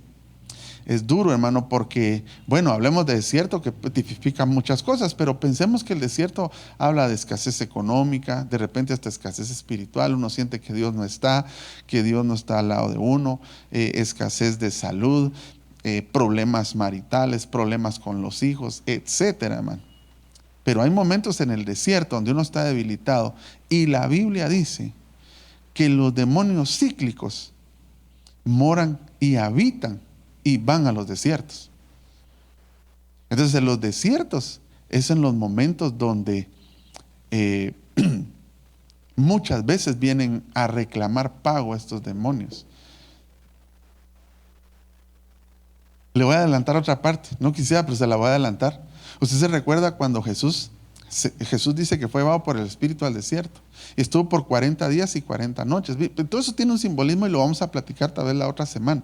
Es duro, hermano, porque, bueno, hablemos de desierto, que tipifica muchas cosas, pero pensemos que el desierto habla de escasez económica, de repente hasta escasez espiritual. Uno siente que Dios no está al lado de uno, escasez de salud, problemas maritales, problemas con los hijos, etcétera, hermano. Pero hay momentos en el desierto donde uno está debilitado, y la Biblia dice que los demonios cíclicos moran y habitan y van a los desiertos. Entonces, en los desiertos es en los momentos donde muchas veces vienen a reclamar pago a estos demonios. Le voy a adelantar otra parte. No quisiera, pero se la voy a adelantar. Usted se recuerda cuando Jesús dice que fue llevado por el Espíritu al desierto y estuvo por 40 días y 40 noches. Todo eso tiene un simbolismo y lo vamos a platicar tal vez la otra semana.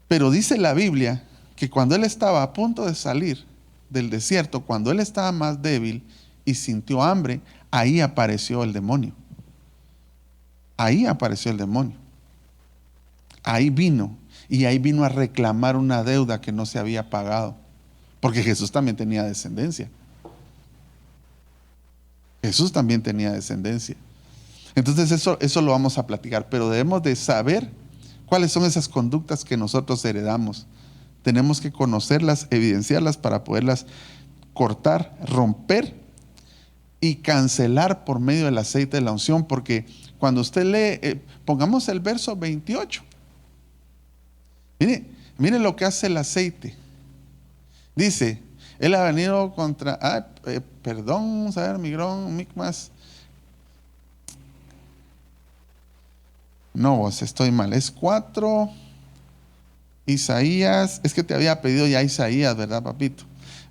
Pero dice la Biblia que cuando él estaba a punto de salir del desierto, cuando él estaba más débil y sintió hambre, ahí apareció el demonio. Ahí apareció el demonio. Ahí vino. Y ahí vino a reclamar una deuda que no se había pagado. Porque Jesús también tenía descendencia. Entonces eso lo vamos a platicar. Pero debemos de saber cuáles son esas conductas que nosotros heredamos. Tenemos que conocerlas, evidenciarlas para poderlas cortar, romper y cancelar por medio del aceite de la unción. Porque cuando usted lee, pongamos el verso 28. Mire lo que hace el aceite. Dice, él ha venido contra, vamos a ver, Micmas. No, vos, estoy mal. Es 4, Isaías. Es que te había pedido ya Isaías, ¿verdad, papito?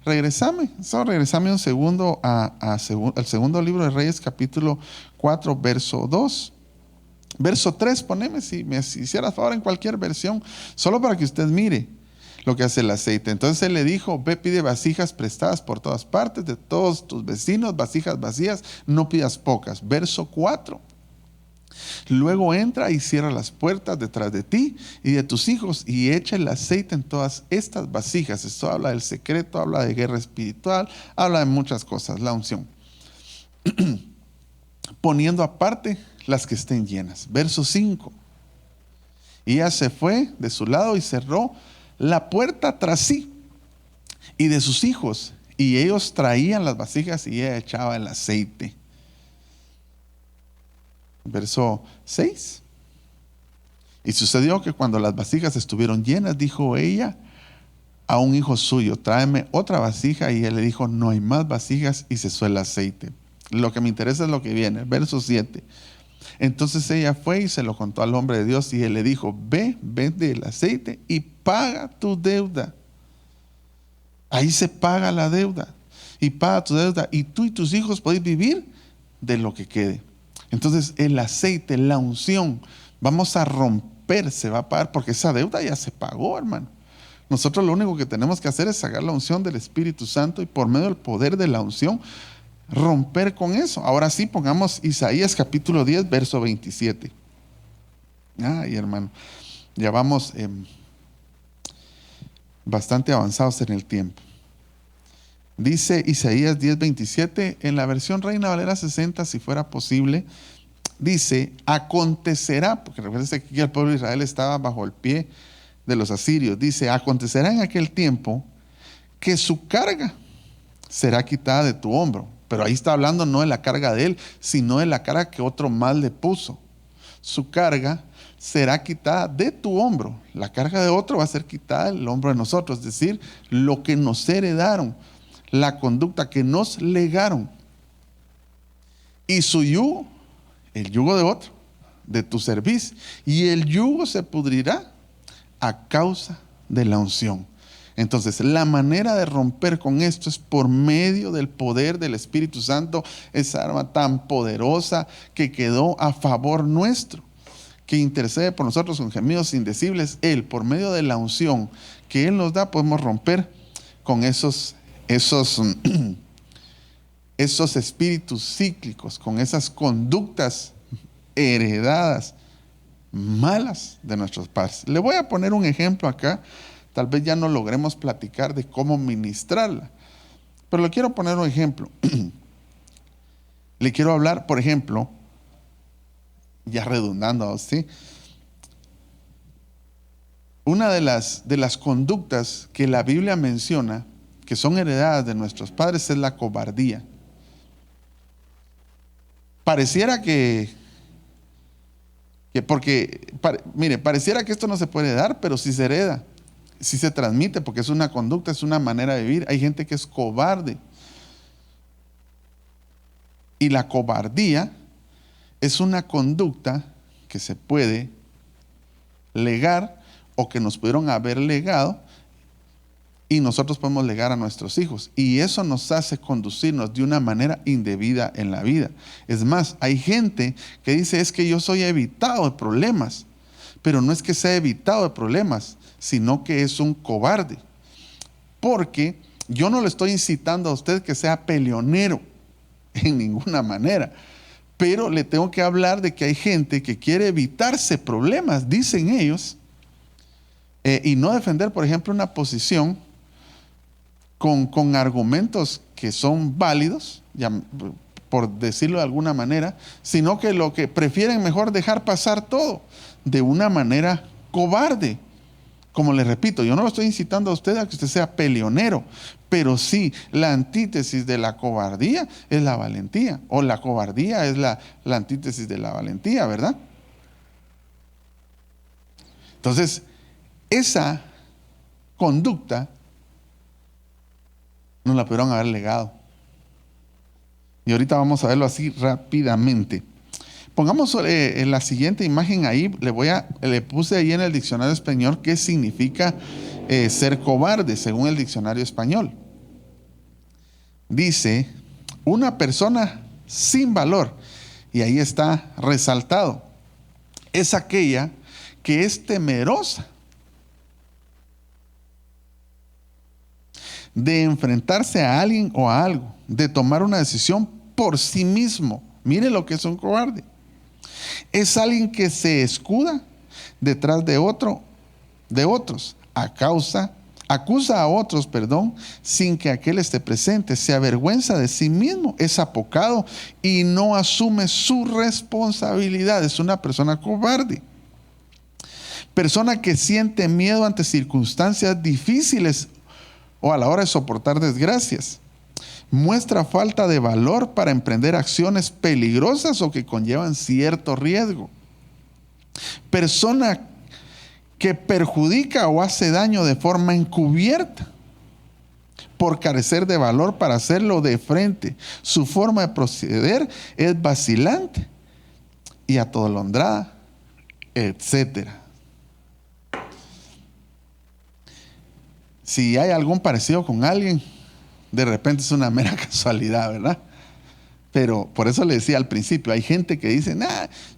Regresame un segundo al segundo libro de Reyes, capítulo 4, verso 2. Verso 3, poneme, si me hicieras favor, en cualquier versión, solo para que usted mire lo que hace el aceite. Entonces él le dijo, ve, pide vasijas prestadas por todas partes, de todos tus vecinos, vasijas vacías, no pidas pocas. Verso 4, luego entra y cierra las puertas detrás de ti y de tus hijos y echa el aceite en todas estas vasijas. Esto habla del secreto, habla de guerra espiritual, habla de muchas cosas, la unción. Poniendo aparte las que estén llenas. Verso 5. Y ella se fue de su lado y cerró la puerta tras sí y de sus hijos, y ellos traían las vasijas y ella echaba el aceite. Verso 6. Y sucedió que cuando las vasijas estuvieron llenas, dijo ella a un hijo suyo, tráeme otra vasija, y él le dijo, no hay más vasijas, y cesó el aceite. Lo que me interesa es lo que viene. Verso 7. Entonces ella fue y se lo contó al hombre de Dios, y él le dijo, ve, vende el aceite y paga tu deuda. Ahí se paga la deuda. Y paga tu deuda, y tú y tus hijos podéis vivir de lo que quede. Entonces el aceite, la unción, vamos a romper, se va a pagar, porque esa deuda ya se pagó, hermano. Nosotros lo único que tenemos que hacer es sacar la unción del Espíritu Santo, y por medio del poder de la unción romper con eso. Ahora sí, pongamos Isaías capítulo 10, verso 27. Ay, hermano, ya vamos bastante avanzados en el tiempo. Dice Isaías 10, 27, en la versión Reina Valera 60, si fuera posible. dice, acontecerá, porque recuerden que aquí el pueblo de Israel estaba bajo el pie de los asirios, dice, acontecerá en aquel tiempo que su carga será quitada de tu hombro. Pero ahí está hablando no de la carga de él, sino de la carga que otro mal le puso. Su carga será quitada de tu hombro. La carga de otro va a ser quitada del hombro de nosotros. Es decir, lo que nos heredaron, la conducta que nos legaron. Y su yugo, el yugo de otro, de tu servicio. Y el yugo se pudrirá a causa de la unción. Entonces, la manera de romper con esto es por medio del poder del Espíritu Santo, esa arma tan poderosa que quedó a favor nuestro, que intercede por nosotros con gemidos indecibles. Él, por medio de la unción que Él nos da, podemos romper con esos espíritus cíclicos, con esas conductas heredadas malas de nuestros padres. Le voy a poner un ejemplo acá. Tal vez ya no logremos platicar de cómo ministrarla, pero le quiero poner un ejemplo. Le quiero hablar, por ejemplo, ya redundando, ¿sí? Una de las conductas que la Biblia menciona, que son heredadas de nuestros padres, es la cobardía. Pareciera pareciera que esto no se puede dar, pero sí se hereda. Sí se transmite, porque es una conducta, es una manera de vivir. Hay gente que es cobarde. Y la cobardía es una conducta que se puede legar o que nos pudieron haber legado y nosotros podemos legar a nuestros hijos. Y eso nos hace conducirnos de una manera indebida en la vida. Es más, hay gente que dice, es que yo soy evitado de problemas. Pero no es que sea evitado de problemas, sino que es un cobarde. Porque yo no le estoy incitando a usted que sea peleonero en ninguna manera, pero le tengo que hablar de que hay gente que quiere evitarse problemas, dicen ellos, y no defender, por ejemplo, una posición con argumentos que son válidos, ya, por decirlo de alguna manera, sino que lo que prefieren mejor dejar pasar todo de una manera cobarde. Como le repito, yo no lo estoy incitando a usted a que usted sea peleonero, pero sí, la antítesis de la cobardía es la valentía, o la cobardía es la antítesis de la valentía, ¿verdad? Entonces, esa conducta nos la pudieron haber legado. Y ahorita vamos a verlo así rápidamente. Pongamos en la siguiente imagen ahí, le puse ahí en el diccionario español qué significa ser cobarde, según el diccionario español. Dice, una persona sin valor, y ahí está resaltado, es aquella que es temerosa de enfrentarse a alguien o a algo, de tomar una decisión por sí mismo. Mire lo que es un cobarde. Es alguien que se escuda detrás de otros, acusa a otros, sin que aquel esté presente, se avergüenza de sí mismo, es apocado y no asume su responsabilidad. Es una persona cobarde. Persona que siente miedo ante circunstancias difíciles o a la hora de soportar desgracias. Muestra falta de valor para emprender acciones peligrosas o que conllevan cierto riesgo. Persona que perjudica o hace daño de forma encubierta por carecer de valor para hacerlo de frente. Su forma de proceder es vacilante y atolondrada, etcétera. Si hay algún parecido con alguien, de repente es una mera casualidad, ¿verdad? Pero por eso le decía al principio, hay gente que dice,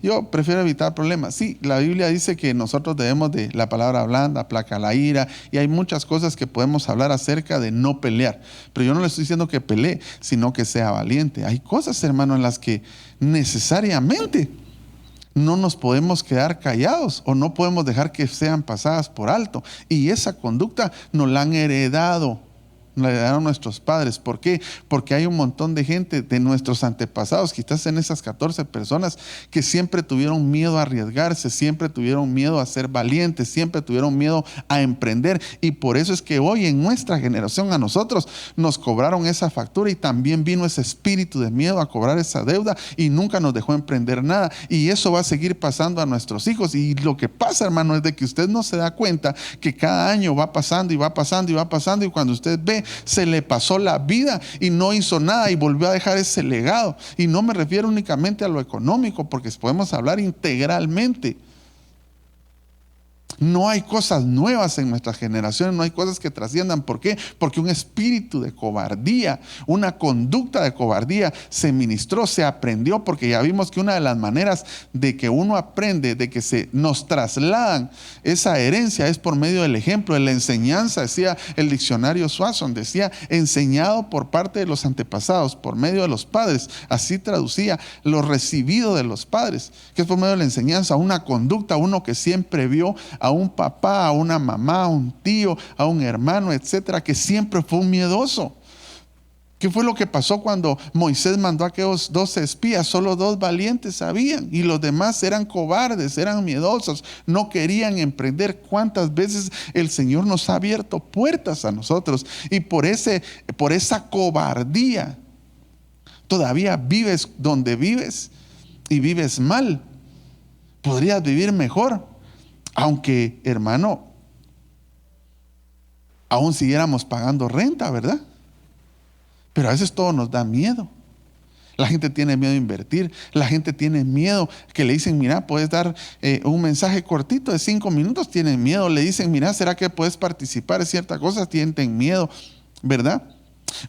yo prefiero evitar problemas. Sí, la Biblia dice que nosotros debemos de la palabra blanda, aplaca la ira, y hay muchas cosas que podemos hablar acerca de no pelear. Pero yo no le estoy diciendo que pelee, sino que sea valiente. Hay cosas, hermano, en las que necesariamente no nos podemos quedar callados o no podemos dejar que sean pasadas por alto. Y esa conducta nos la han heredado la heredaron nuestros padres. ¿Por qué? Porque hay un montón de gente de nuestros antepasados, quizás en esas 14 personas, que siempre tuvieron miedo a arriesgarse, siempre tuvieron miedo a ser valientes, siempre tuvieron miedo a emprender. Y por eso es que hoy en nuestra generación a nosotros nos cobraron esa factura y también vino ese espíritu de miedo a cobrar esa deuda y nunca nos dejó emprender nada. Y eso va a seguir pasando a nuestros hijos. Y lo que pasa, hermano, es de que usted no se da cuenta que cada año va pasando y va pasando y va pasando, y cuando usted ve, se le pasó la vida y no hizo nada y volvió a dejar ese legado. Y no me refiero únicamente a lo económico, porque podemos hablar integralmente. No hay cosas nuevas en nuestras generaciones, no hay cosas que trasciendan. ¿Por qué? Porque un espíritu de cobardía, una conducta de cobardía se ministró, se aprendió, porque ya vimos que una de las maneras de que uno aprende, de que se nos trasladan esa herencia, es por medio del ejemplo, de la enseñanza. Decía el diccionario Swanson, decía enseñado por parte de los antepasados, por medio de los padres. Así traducía lo recibido de los padres, que es por medio de la enseñanza, una conducta, uno que siempre vio a un papá, a una mamá, a un tío, a un hermano, etcétera, que siempre fue un miedoso. ¿Qué fue lo que pasó cuando Moisés mandó a aquellos 12 espías? Solo 2 valientes sabían y los demás eran cobardes, eran miedosos, no querían emprender. ¿Cuántas veces el Señor nos ha abierto puertas a nosotros? Y por esa cobardía todavía vives donde vives y vives mal. Podrías vivir mejor, aunque, hermano, aún siguiéramos pagando renta, ¿verdad? Pero a veces todo nos da miedo. La gente tiene miedo de invertir. La gente tiene miedo que le dicen, mira, puedes dar un mensaje cortito de 5 minutos. Tienen miedo. Le dicen, mira, ¿será que puedes participar en ciertas cosas? Tienen miedo, ¿verdad?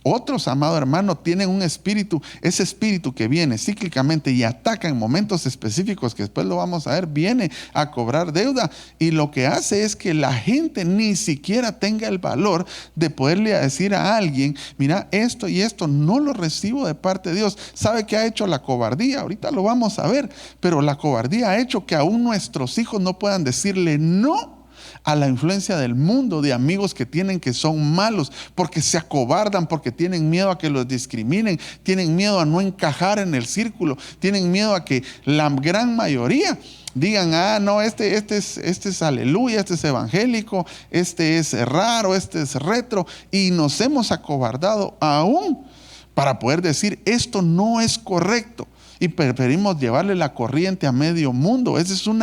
Otros, amado hermano, tienen un espíritu, ese espíritu que viene cíclicamente y ataca en momentos específicos, que después lo vamos a ver, viene a cobrar deuda, y lo que hace es que la gente ni siquiera tenga el valor de poderle decir a alguien, mira, esto y esto no lo recibo de parte de Dios. ¿Sabe qué ha hecho la cobardía? Ahorita lo vamos a ver, pero la cobardía ha hecho que aún nuestros hijos no puedan decirle no a la influencia del mundo, de amigos que tienen, que son malos, porque se acobardan, porque tienen miedo a que los discriminen, tienen miedo a no encajar en el círculo, tienen miedo a que la gran mayoría digan, ah, no, este es aleluya, este es evangélico, este es raro, este es retro, y nos hemos acobardado aún para poder decir, esto no es correcto. Y preferimos llevarle la corriente a medio mundo. Eso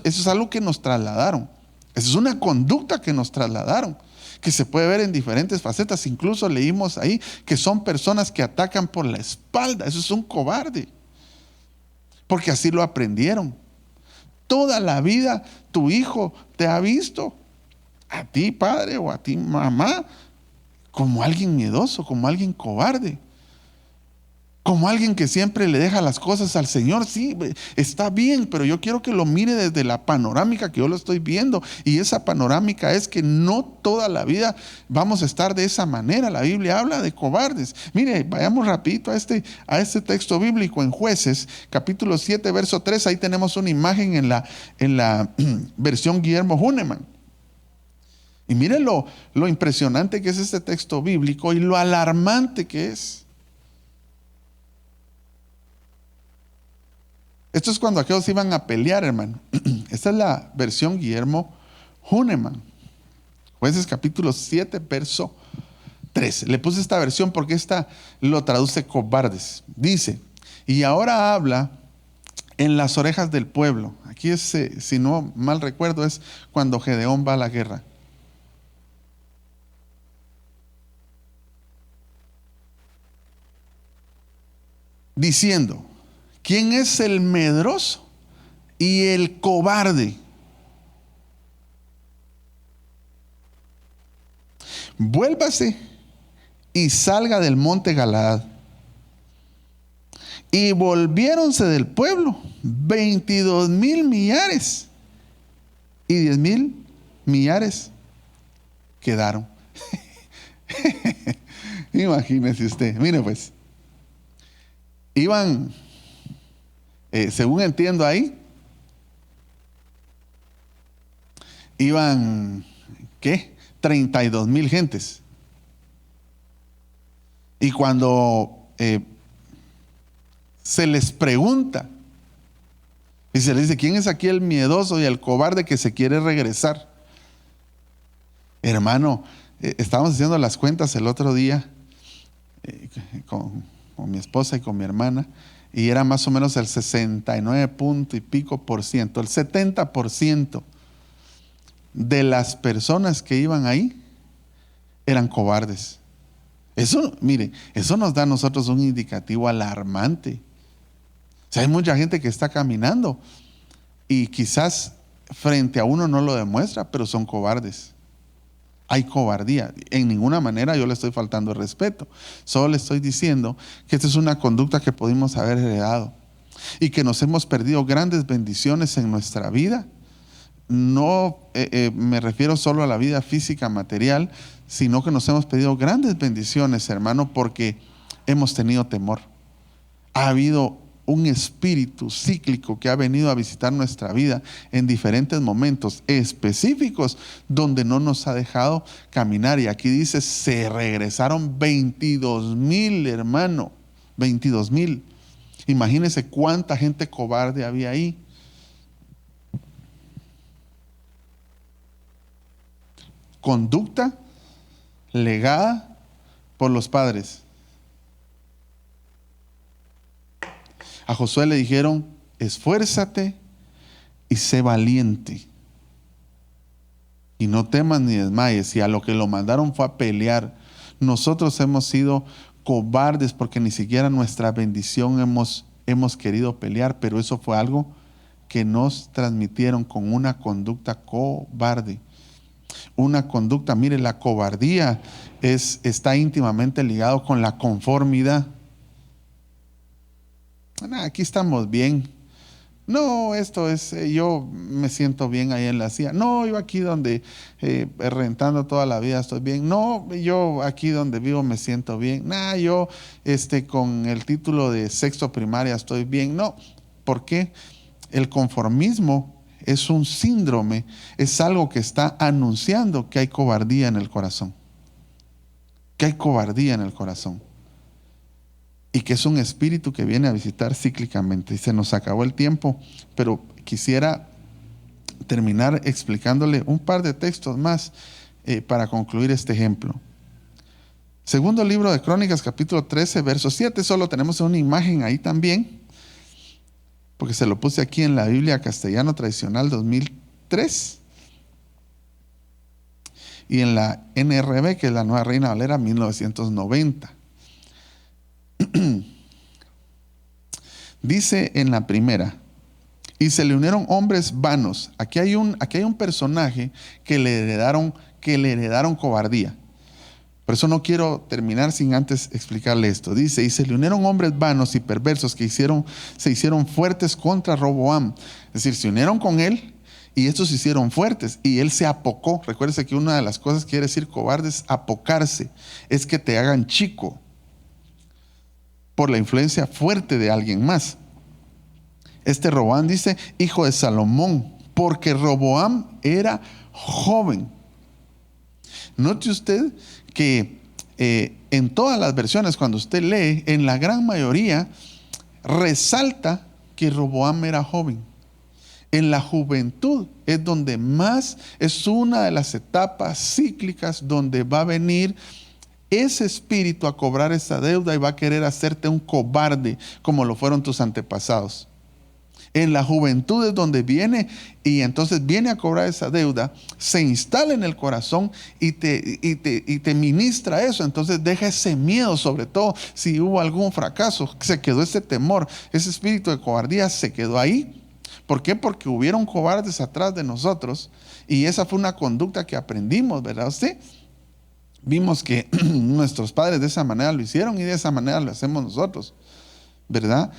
es algo que nos trasladaron. Esa es una conducta que nos trasladaron, que se puede ver en diferentes facetas. Incluso leímos ahí que son personas que atacan por la espalda. Eso es un cobarde, porque así lo aprendieron. Toda la vida tu hijo te ha visto, a ti padre o a ti mamá, como alguien miedoso, como alguien cobarde, como alguien que siempre le deja las cosas al Señor. Sí, está bien, pero yo quiero que lo mire desde la panorámica que yo lo estoy viendo. Y esa panorámica es que no toda la vida vamos a estar de esa manera. La Biblia habla de cobardes. Mire, vayamos rapidito a este texto bíblico en Jueces, capítulo 7, verso 3. Ahí tenemos una imagen en la versión Guillermo Hünemann. Y mire lo impresionante que es este texto bíblico y lo alarmante que es. Esto es cuando aquellos iban a pelear, hermano. Esta es la versión Guillermo Hünemann. Jueces capítulo 7, verso 3. Le puse esta versión porque esta lo traduce cobardes. Dice, y ahora habla en las orejas del pueblo. Aquí es, si no mal recuerdo, es cuando Gedeón va a la guerra. Diciendo, ¿quién es el medroso y el cobarde? Vuélvase y salga del monte Galaad. Y volviéronse del pueblo 22,000 millares, y 10,000 millares quedaron. Imagínese usted. Mire pues, iban, según entiendo ahí, iban, ¿qué? 32,000 gentes. Y cuando se les pregunta y se les dice, ¿quién es aquí el miedoso y el cobarde que se quiere regresar? Hermano, estábamos haciendo las cuentas el otro día con mi esposa y con mi hermana, y era más o menos el 69 punto y pico por ciento, el 70% de las personas que iban ahí eran cobardes. Eso, mire, eso nos da a nosotros un indicativo alarmante. O sea, hay mucha gente que está caminando y quizás frente a uno no lo demuestra, pero son cobardes. Hay cobardía. En ninguna manera yo le estoy faltando el respeto. Solo le estoy diciendo que esta es una conducta que pudimos haber heredado y que nos hemos perdido grandes bendiciones en nuestra vida. No me refiero solo a la vida física, material, sino que nos hemos perdido grandes bendiciones, hermano, porque hemos tenido temor. Ha habido un espíritu cíclico que ha venido a visitar nuestra vida en diferentes momentos específicos donde no nos ha dejado caminar. Y aquí dice, se regresaron 22,000, hermano, 22,000. Imagínense cuánta gente cobarde había ahí. Conducta legada por los padres. A Josué le dijeron, esfuérzate y sé valiente. Y no temas ni desmayes. Y a lo que lo mandaron fue a pelear. Nosotros hemos sido cobardes porque ni siquiera nuestra bendición hemos querido pelear, pero eso fue algo que nos transmitieron con una conducta cobarde. Una conducta, mire, la cobardía está íntimamente ligado con la conformidad. Aquí estamos bien. No, esto es, yo me siento bien ahí en la CIA. No, yo aquí donde rentando toda la vida estoy bien. No, yo aquí donde vivo me siento bien. Yo con el título de sexto primaria estoy bien. No, ¿por qué? El conformismo es un síndrome, es algo que está anunciando que hay cobardía en el corazón. Que hay cobardía en el corazón. Y que es un espíritu que viene a visitar cíclicamente. Y se nos acabó el tiempo, pero quisiera terminar explicándole un par de textos más para concluir este ejemplo. Segundo libro de Crónicas, capítulo 13, verso 7. Solo tenemos una imagen ahí también, porque se lo puse aquí en la Biblia Castellano Tradicional 2003 y en la NRB, que es la Nueva Reina Valera 1990. Dice en la primera, y se le unieron hombres vanos. Aquí hay un personaje que le heredaron cobardía. Por eso no quiero terminar sin antes explicarle esto. Dice, y se le unieron hombres vanos y perversos que se hicieron fuertes contra Roboam. Es decir, se unieron con él y estos se hicieron fuertes y él se apocó. Recuérdese que una de las cosas que quiere decir cobarde es apocarse. Es que te hagan chico por la influencia fuerte de alguien más. Roboam dice, hijo de Salomón, porque Roboam era joven. Note usted que en todas las versiones, cuando usted lee, en la gran mayoría, resalta que Roboam era joven. En la juventud es donde más, es una de las etapas cíclicas donde va a venir ese espíritu a cobrar esa deuda y va a querer hacerte un cobarde como lo fueron tus antepasados. En la juventud es donde viene y entonces viene a cobrar esa deuda, se instala en el corazón y te ministra eso. Entonces deja ese miedo, sobre todo si hubo algún fracaso, se quedó ese temor, ese espíritu de cobardía se quedó ahí. ¿Por qué? Porque hubieron cobardes atrás de nosotros y esa fue una conducta que aprendimos, ¿verdad usted? Vimos que nuestros padres de esa manera lo hicieron y de esa manera lo hacemos nosotros, ¿verdad?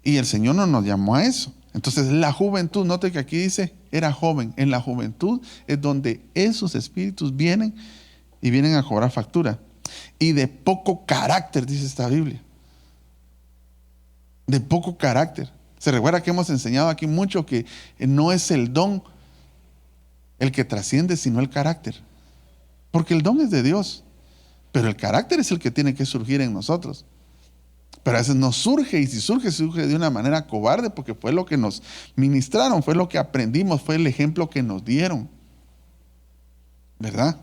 Y el Señor no nos llamó a eso. Entonces la juventud, note que aquí dice, era joven. En la juventud es donde esos espíritus vienen y vienen a cobrar factura. Y de poco carácter, dice esta Biblia. De poco carácter. Se recuerda que hemos enseñado aquí mucho que no es el don el que trasciende, sino el carácter. Porque el don es de Dios. Pero el carácter es el que tiene que surgir en nosotros. Pero a veces no surge, y si surge, surge de una manera cobarde, porque fue lo que nos ministraron, fue lo que aprendimos, fue el ejemplo que nos dieron. ¿Verdad?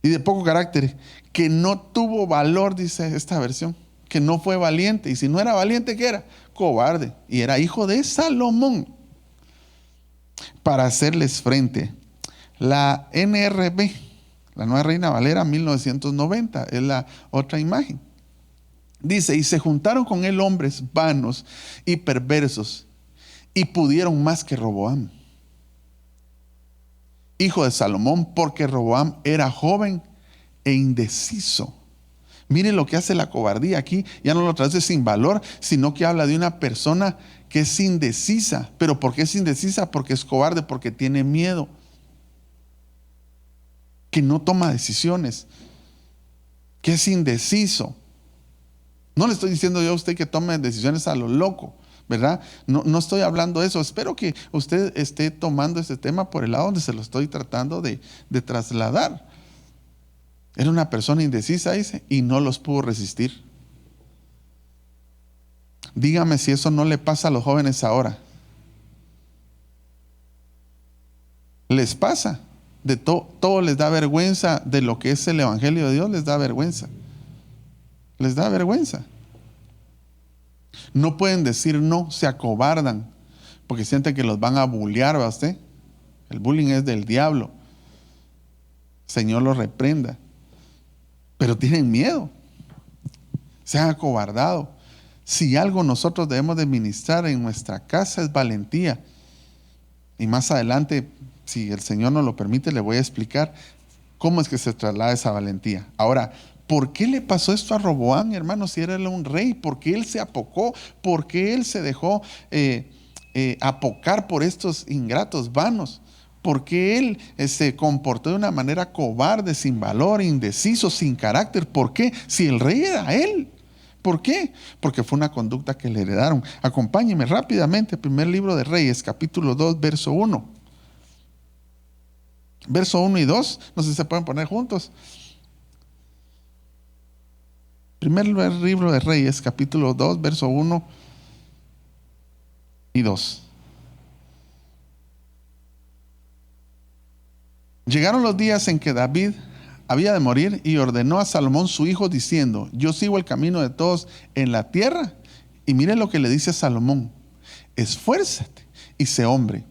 Y de poco carácter, que no tuvo valor, dice esta versión, que no fue valiente. Y si no era valiente, ¿qué era? Cobarde. Y era hijo de Salomón. Para hacerles frente. La NRV, la Nueva Reina Valera 1990, es la otra imagen. Dice, y se juntaron con él hombres vanos y perversos, y pudieron más que Roboam, hijo de Salomón, porque Roboam era joven e indeciso. Miren lo que hace la cobardía aquí. Ya no lo traduce sin valor, sino que habla de una persona que es indecisa. ¿Pero por qué es indecisa? Porque es cobarde, porque tiene miedo, que no toma decisiones, que es indeciso. No le estoy diciendo yo a usted que tome decisiones a lo loco, ¿verdad? No estoy hablando de eso. Espero que usted esté tomando este tema por el lado donde se lo estoy tratando de trasladar. Era una persona indecisa, dice, y no los pudo resistir. Dígame si eso no le pasa a los jóvenes ahora. Les pasa. De todo les da vergüenza de lo que es el Evangelio de Dios, les da vergüenza. Les da vergüenza. No pueden decir no, se acobardan, porque sienten que los van a bullear a usted. El bullying es del diablo. Señor los reprenda. Pero tienen miedo. Se han acobardado. Si algo nosotros debemos de ministrar en nuestra casa es valentía. Y más adelante, si el Señor nos lo permite, le voy a explicar cómo es que se traslada esa valentía. Ahora, ¿por qué le pasó esto a Roboam, hermano? Si era un rey, ¿por qué él se apocó? ¿Por qué él se dejó apocar por estos ingratos vanos? ¿Por qué él se comportó de una manera cobarde, sin valor, indeciso, sin carácter? ¿Por qué? Si el rey era él. ¿Por qué? Porque fue una conducta que le heredaron. Acompáñeme rápidamente, primer libro de Reyes, capítulo 2, verso 1. Verso 1 y 2, no sé si se pueden poner juntos. Primer libro de Reyes, capítulo 2, verso 1 y 2. Llegaron los días en que David había de morir y ordenó a Salomón su hijo diciendo, yo sigo el camino de todos en la tierra. Y mire lo que le dice a Salomón, esfuérzate y sé hombre.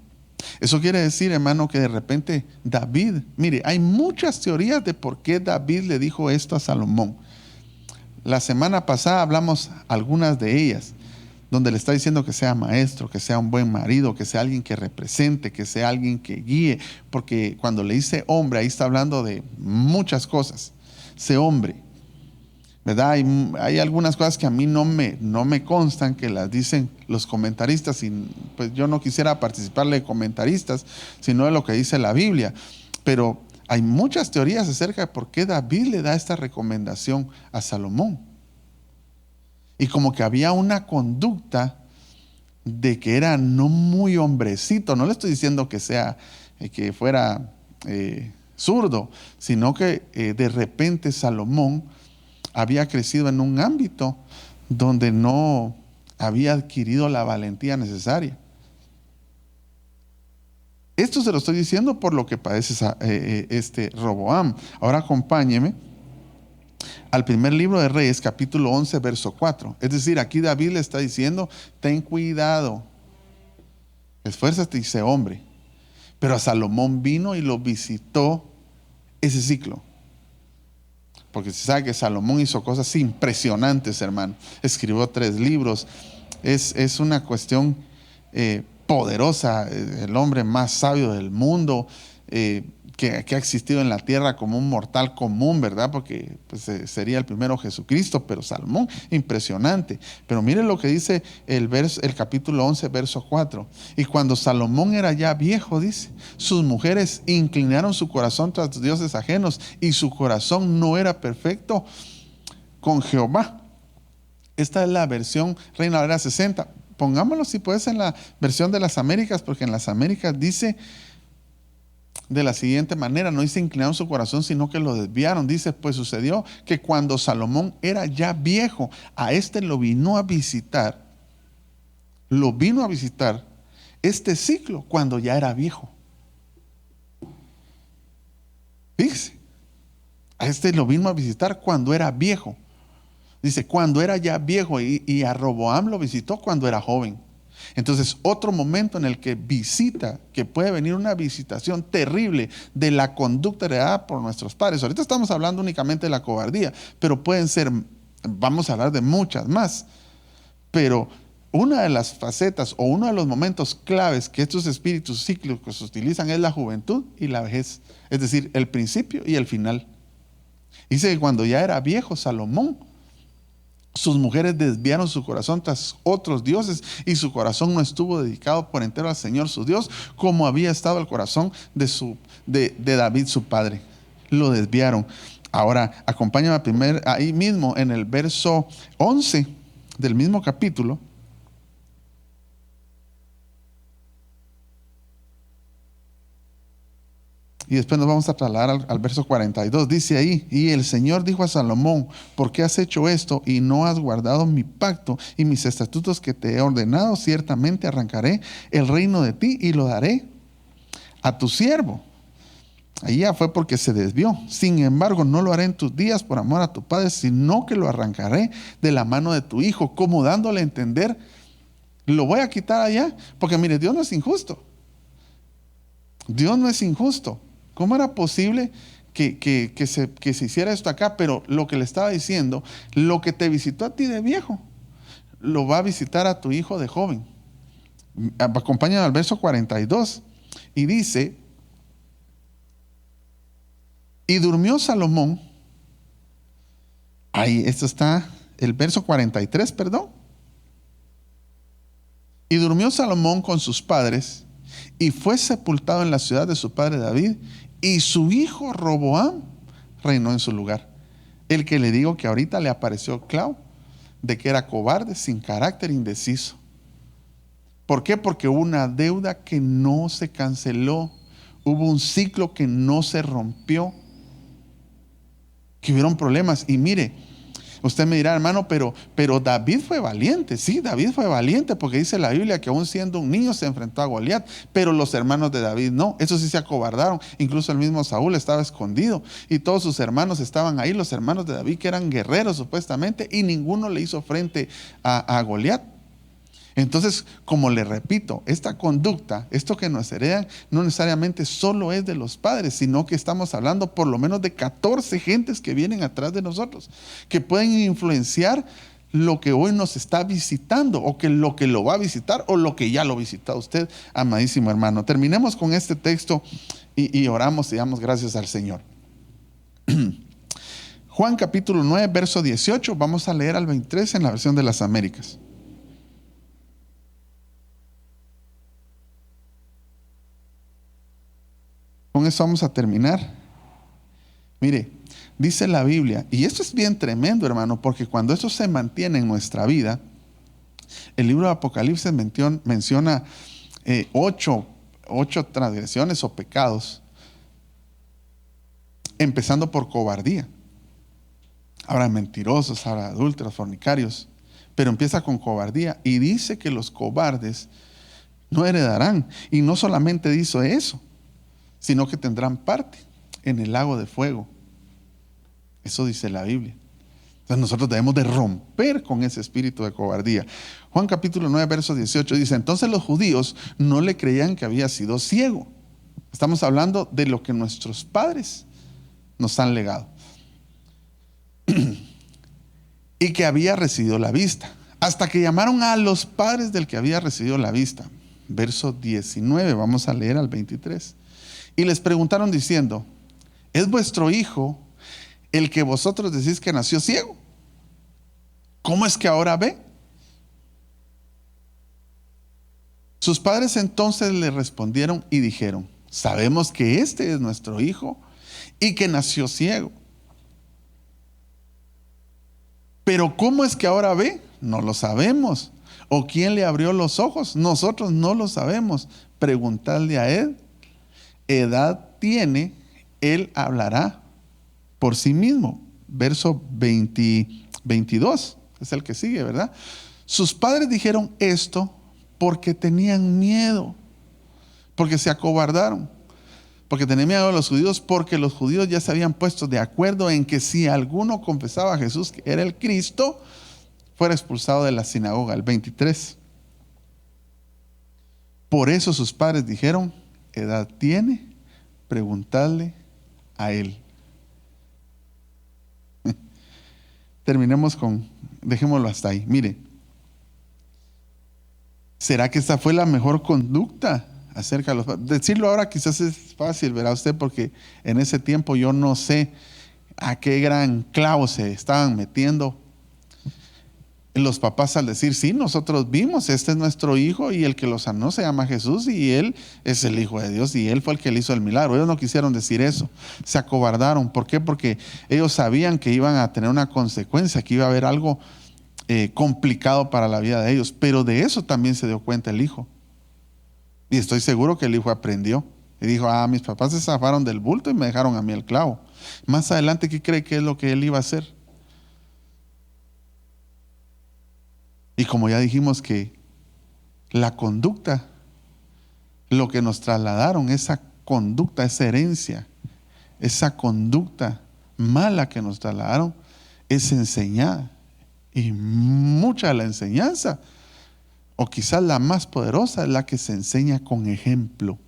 Eso quiere decir, hermano, que de repente David, mire, hay muchas teorías de por qué David le dijo esto a Salomón. La semana pasada hablamos algunas de ellas, donde le está diciendo que sea maestro, que sea un buen marido, que sea alguien que represente, que sea alguien que guíe, porque cuando le dice hombre, ahí está hablando de muchas cosas. Sé hombre, ¿verdad? Hay algunas cosas que a mí no me constan, que las dicen los comentaristas, y pues yo no quisiera participarle de comentaristas, sino de lo que dice la Biblia. Pero hay muchas teorías acerca de por qué David le da esta recomendación a Salomón. Y como que había una conducta de que era no muy hombrecito. No le estoy diciendo que sea, que fuera zurdo, sino que de repente Salomón había crecido en un ámbito donde no había adquirido la valentía necesaria. Esto se lo estoy diciendo por lo que padece este Roboam. Ahora acompáñeme al primer libro de Reyes, capítulo 11, verso 4. Es decir, aquí David le está diciendo, ten cuidado, esfuérzate y sé hombre. Pero a Salomón vino y lo visitó ese ciclo. Porque se sabe que Salomón hizo cosas impresionantes, hermano. Escribió 3 libros. Es una cuestión poderosa. El hombre más sabio del mundo, que ha existido en la tierra como un mortal común, ¿verdad? Porque pues, sería el primero Jesucristo, pero Salomón, impresionante. Pero miren lo que dice el capítulo 11, verso 4. Y cuando Salomón era ya viejo, dice, sus mujeres inclinaron su corazón tras los dioses ajenos y su corazón no era perfecto con Jehová. Esta es la versión Reina Valera 60. Pongámoslo si puedes en la versión de las Américas, porque en las Américas dice de la siguiente manera, no dice inclinaron su corazón, sino que lo desviaron. Dice, pues sucedió que cuando Salomón era ya viejo, a este lo vino a visitar este ciclo cuando ya era viejo. Fíjese, a este lo vino a visitar cuando era viejo. Dice, cuando era ya viejo, y a Roboam lo visitó cuando era joven. Entonces, otro momento en el que visita, que puede venir una visitación terrible de la conducta heredada por nuestros padres. Ahorita estamos hablando únicamente de la cobardía, pero pueden ser, vamos a hablar de muchas más. Pero una de las facetas o uno de los momentos claves que estos espíritus cíclicos utilizan es la juventud y la vejez. Es decir, el principio y el final. Dice que cuando ya era viejo Salomón, sus mujeres desviaron su corazón tras otros dioses y su corazón no estuvo dedicado por entero al Señor su Dios, como había estado el corazón de David su padre. Lo desviaron. Ahora, acompáñame ahí mismo en el verso 11 del mismo capítulo. Y después nos vamos a trasladar al verso 42. Dice ahí, y el Señor dijo a Salomón, ¿por qué has hecho esto y no has guardado mi pacto y mis estatutos que te he ordenado? Ciertamente arrancaré el reino de ti y lo daré a tu siervo. Ahí ya fue porque se desvió. Sin embargo, no lo haré en tus días por amor a tu padre, sino que lo arrancaré de la mano de tu hijo, como dándole a entender, lo voy a quitar allá, porque mire, Dios no es injusto. Dios no es injusto. ¿Cómo era posible que se hiciera esto acá? Pero lo que le estaba diciendo, lo que te visitó a ti de viejo, lo va a visitar a tu hijo de joven. Acompáñame al verso 42. Y dice, y durmió Salomón. Ahí, esto está, el verso 43, perdón. Y durmió Salomón con sus padres y fue sepultado en la ciudad de su padre David, y su hijo Roboam reinó en su lugar. El que le digo que ahorita le apareció claro de que era cobarde, sin carácter, indeciso. ¿Por qué? Porque hubo una deuda que no se canceló, hubo un ciclo que no se rompió, que hubieron problemas. Y mire, usted me dirá, hermano, pero David fue valiente. Sí, David fue valiente, porque dice la Biblia que aún siendo un niño se enfrentó a Goliat, pero los hermanos de David no, esos sí se acobardaron. Incluso el mismo Saúl estaba escondido y todos sus hermanos estaban ahí, los hermanos de David, que eran guerreros supuestamente, y ninguno le hizo frente a Goliat. Entonces, como le repito, esta conducta, esto que nos heredan, no necesariamente solo es de los padres, sino que estamos hablando por lo menos de 14 gentes que vienen atrás de nosotros, que pueden influenciar lo que hoy nos está visitando, o que lo va a visitar, o lo que ya lo visita usted, amadísimo hermano. Terminemos con este texto y oramos y damos gracias al Señor. Juan capítulo 9, verso 18, vamos a leer al 23 en la versión de las Américas. Con eso vamos a terminar. Mire, dice la Biblia, y esto es bien tremendo, hermano, porque cuando esto se mantiene en nuestra vida, el libro de Apocalipsis menciona 8 transgresiones o pecados, empezando por cobardía. Ahora mentirosos, ahora adúlteros, fornicarios, pero empieza con cobardía y dice que los cobardes no heredarán. Y no solamente dice eso, sino que tendrán parte en el lago de fuego. Eso dice la Biblia. Entonces nosotros debemos de romper con ese espíritu de cobardía. Juan capítulo 9, verso 18 dice, entonces los judíos no le creían que había sido ciego. Estamos hablando de lo que nuestros padres nos han legado. Y que había recibido la vista. Hasta que llamaron a los padres del que había recibido la vista. Verso 19, vamos a leer al 23. Y les preguntaron diciendo, ¿es vuestro hijo el que vosotros decís que nació ciego? ¿Cómo es que ahora ve? Sus padres entonces le respondieron y dijeron, sabemos que este es nuestro hijo y que nació ciego. Pero ¿cómo es que ahora ve? No lo sabemos. ¿O quién le abrió los ojos? Nosotros no lo sabemos. Preguntadle a él. Edad tiene, él hablará por sí mismo. Verso 22, es el que sigue, ¿verdad? Sus padres dijeron esto porque tenían miedo, porque se acobardaron, porque tenían miedo a los judíos, porque los judíos ya se habían puesto de acuerdo en que si alguno confesaba a Jesús que era el Cristo, fuera expulsado de la sinagoga. El 23. Por eso sus padres dijeron, edad tiene, preguntadle a él. Dejémoslo hasta ahí. Mire, ¿será que esta fue la mejor conducta acerca de los padres? Decirlo ahora quizás es fácil, verá usted, porque en ese tiempo yo no sé a qué gran clavo se estaban metiendo los papás al decir, sí, nosotros vimos, este es nuestro hijo y el que lo sanó se llama Jesús y él es el Hijo de Dios y él fue el que le hizo el milagro. Ellos no quisieron decir eso, se acobardaron. ¿Por qué? Porque ellos sabían que iban a tener una consecuencia, que iba a haber algo complicado para la vida de ellos, pero de eso también se dio cuenta el hijo. Y estoy seguro que el hijo aprendió y dijo, mis papás se zafaron del bulto y me dejaron a mí el clavo. Más adelante, ¿qué cree que es lo que él iba a hacer? Y como ya dijimos que la conducta, lo que nos trasladaron, esa conducta, esa herencia, esa conducta mala que nos trasladaron, es enseñada. Y mucha de la enseñanza, o quizás la más poderosa, es la que se enseña con ejemplo.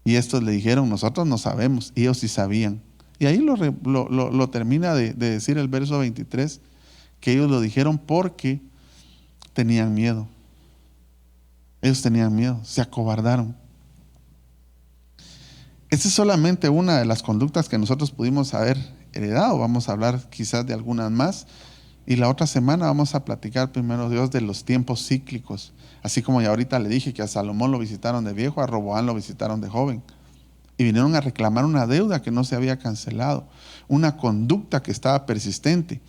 Y estos le dijeron, nosotros no sabemos, y ellos sí sabían. Y ahí lo termina de decir el verso 23, que ellos lo dijeron porque tenían miedo. Ellos tenían miedo, se acobardaron. Esta es solamente una de las conductas que nosotros pudimos haber heredado. Vamos a hablar quizás de algunas más. Y la otra semana vamos a platicar, primero Dios, de los tiempos cíclicos. Así como ya ahorita le dije que a Salomón lo visitaron de viejo, a Roboán lo visitaron de joven. Y vinieron a reclamar una deuda que no se había cancelado, una conducta que estaba persistente.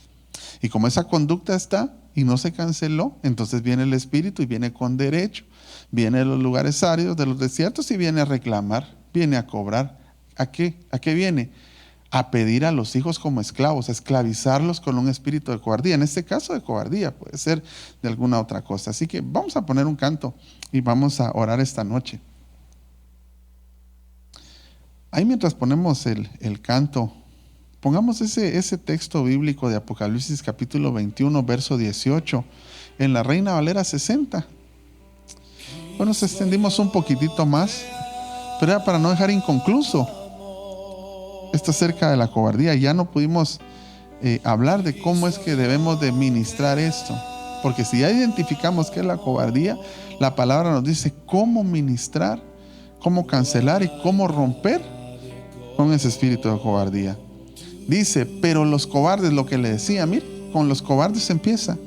Y como esa conducta está y no se canceló, entonces viene el Espíritu y viene con derecho, viene de los lugares áridos, de los desiertos y viene a reclamar, viene a cobrar. ¿A qué? ¿A qué viene? A pedir a los hijos como esclavos, a esclavizarlos con un espíritu de cobardía. En este caso de cobardía, puede ser de alguna otra cosa. Así que vamos a poner un canto y vamos a orar esta noche. Ahí mientras ponemos el canto, pongamos ese texto bíblico de Apocalipsis capítulo 21, verso 18, en la Reina Valera 60. Bueno, nos extendimos un poquitito más, pero era para no dejar inconcluso. Está acerca de la cobardía. Ya no pudimos hablar de cómo es que debemos de ministrar esto. Porque si ya identificamos qué es la cobardía, la palabra nos dice cómo ministrar, cómo cancelar y cómo romper con ese espíritu de cobardía. Dice, pero los cobardes, lo que le decía, mire, con los cobardes empieza.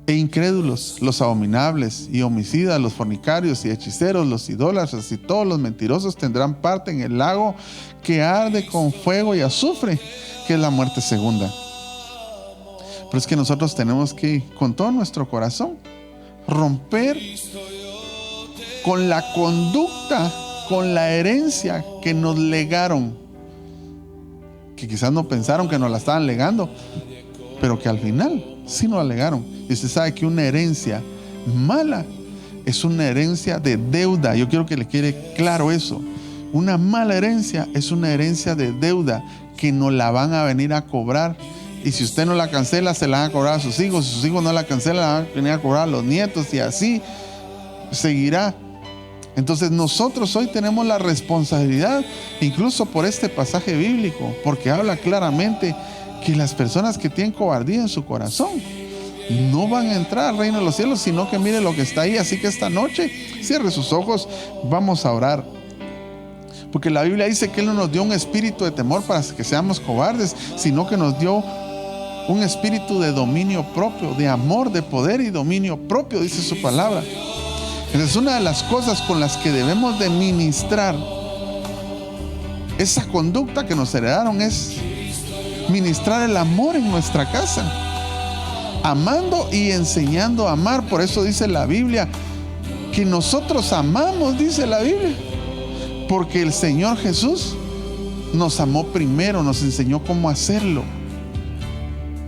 E incrédulos, los abominables y homicidas, los fornicarios y hechiceros, los idólatras y todos los mentirosos tendrán parte en el lago que arde con fuego y azufre, que es la muerte segunda. Pero es que nosotros tenemos que, con todo nuestro corazón, romper con la conducta, con la herencia que nos legaron, que quizás no pensaron que nos la estaban legando, pero que al final sí nos la legaron. Y usted sabe que una herencia mala es una herencia de deuda. Yo quiero que le quede claro eso. Una mala herencia es una herencia de deuda que nos la van a venir a cobrar. Y si usted no la cancela, se la van a cobrar a sus hijos. Si sus hijos no la cancelan, la van a venir a cobrar a los nietos. Y así seguirá. Entonces nosotros hoy tenemos la responsabilidad, incluso por este pasaje bíblico, porque habla claramente que las personas que tienen cobardía en su corazón no van a entrar al reino de los cielos, sino que mire lo que está ahí. Así que esta noche cierre sus ojos, vamos a orar, porque la Biblia dice que Él no nos dio un espíritu de temor para que seamos cobardes, sino que nos dio un espíritu de dominio propio, de amor, de poder y dominio propio, dice su palabra. Entonces, una de las cosas con las que debemos de ministrar esa conducta que nos heredaron es ministrar el amor en nuestra casa, amando y enseñando a amar. Por eso dice la Biblia que nosotros amamos, dice la Biblia, Porque el Señor Jesús nos amó primero, nos enseñó cómo hacerlo.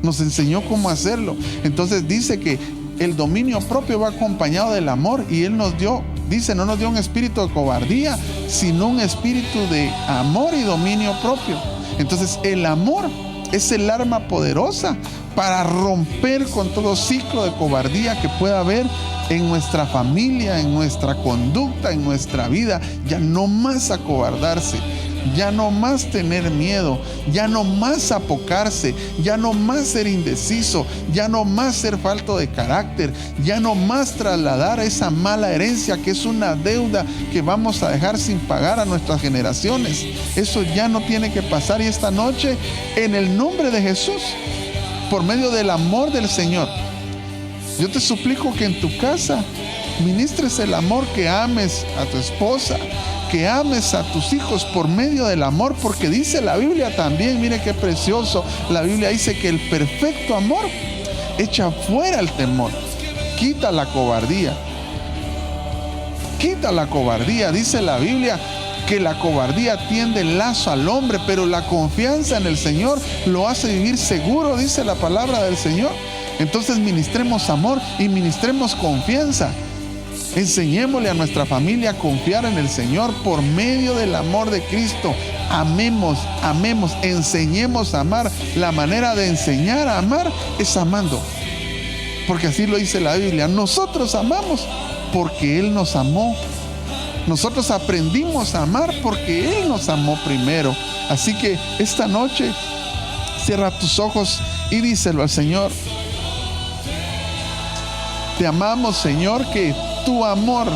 Nos enseñó cómo hacerlo. Entonces dice que el dominio propio va acompañado del amor, y Él nos dio, dice, no nos dio un espíritu de cobardía, sino un espíritu de amor y dominio propio. Entonces el amor es el arma poderosa para romper con todo ciclo de cobardía que pueda haber en nuestra familia, en nuestra conducta, en nuestra vida. Ya no más acobardarse, ya no más tener miedo, ya no más apocarse, ya no más ser indeciso, ya no más ser falto de carácter, ya no más trasladar esa mala herencia que es una deuda que vamos a dejar sin pagar a nuestras generaciones. Eso ya no tiene que pasar, y esta noche, en el nombre de Jesús, por medio del amor del Señor, yo te suplico que en tu casa ministres el amor, que ames a tu esposa, que ames a tus hijos por medio del amor, porque dice la Biblia también, mire qué precioso, la Biblia dice que el perfecto amor echa fuera el temor, quita la cobardía, dice la Biblia que la cobardía tiende el lazo al hombre, pero la confianza en el Señor lo hace vivir seguro, dice la palabra del Señor. Entonces ministremos amor y ministremos confianza. Enseñémosle a nuestra familia a confiar en el Señor por medio del amor de Cristo. Amemos, enseñemos a amar. La manera de enseñar a amar es amando, porque así lo dice la Biblia. Nosotros amamos porque Él nos amó. Nosotros aprendimos a amar porque Él nos amó primero. Así que esta noche cierra tus ojos y díselo al Señor: te amamos, Señor, que tu amor,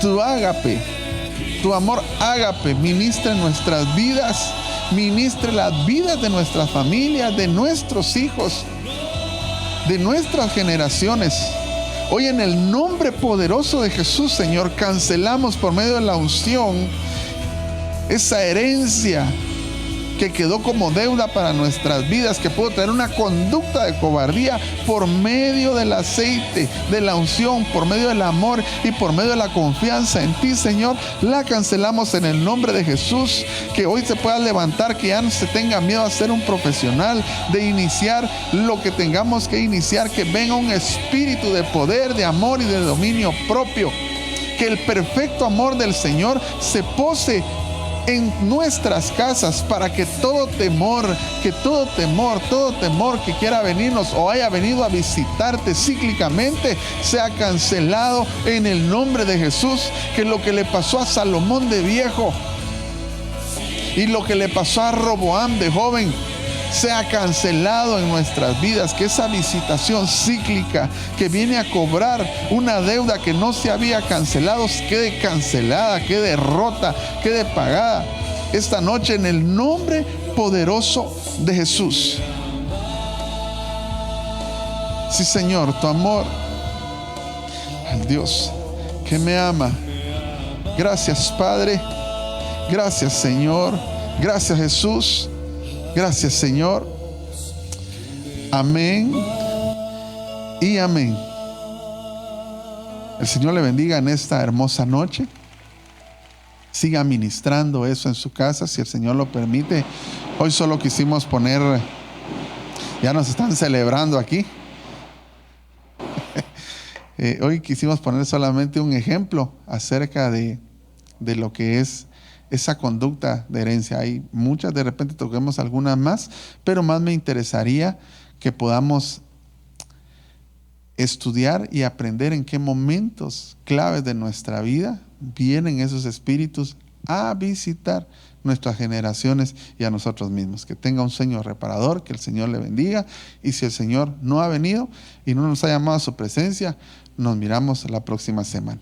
tu amor ágape ministre nuestras vidas, ministre las vidas de nuestras familias, de nuestros hijos, de nuestras generaciones. Hoy, en el nombre poderoso de Jesús, Señor, cancelamos por medio de la unción esa herencia que quedó como deuda para nuestras vidas, que pudo tener una conducta de cobardía. Por medio del aceite, de la unción, por medio del amor y por medio de la confianza en ti, Señor, la cancelamos en el nombre de Jesús. Que hoy se pueda levantar, que ya no se tenga miedo a ser un profesional, de iniciar lo que tengamos que iniciar, que venga un espíritu de poder, de amor y de dominio propio. Que el perfecto amor del Señor se pose en nuestras casas, para que todo temor que quiera venirnos o haya venido a visitarte cíclicamente sea cancelado en el nombre de Jesús. Que lo que le pasó a Salomón de viejo y lo que le pasó a Roboam de joven sea cancelado en nuestras vidas. Que esa visitación cíclica que viene a cobrar una deuda que no se había cancelado quede cancelada, quede rota, quede pagada esta noche en el nombre poderoso de Jesús. Sí, Señor, tu amor al Dios que me ama. Gracias, Padre. Gracias, Señor. Gracias, Jesús. Gracias, Señor. Amén y amén. El Señor le bendiga en esta hermosa noche. Siga ministrando eso en su casa, si el Señor lo permite. Hoy solo quisimos poner, ya nos están celebrando aquí. Hoy quisimos poner solamente un ejemplo acerca de lo que es esa conducta de herencia. Hay muchas, de repente toquemos algunas más, pero más me interesaría que podamos estudiar y aprender en qué momentos claves de nuestra vida vienen esos espíritus a visitar nuestras generaciones y a nosotros mismos. Que tenga un sueño reparador, que el Señor le bendiga, y si el Señor no ha venido y no nos ha llamado a su presencia, nos miramos la próxima semana.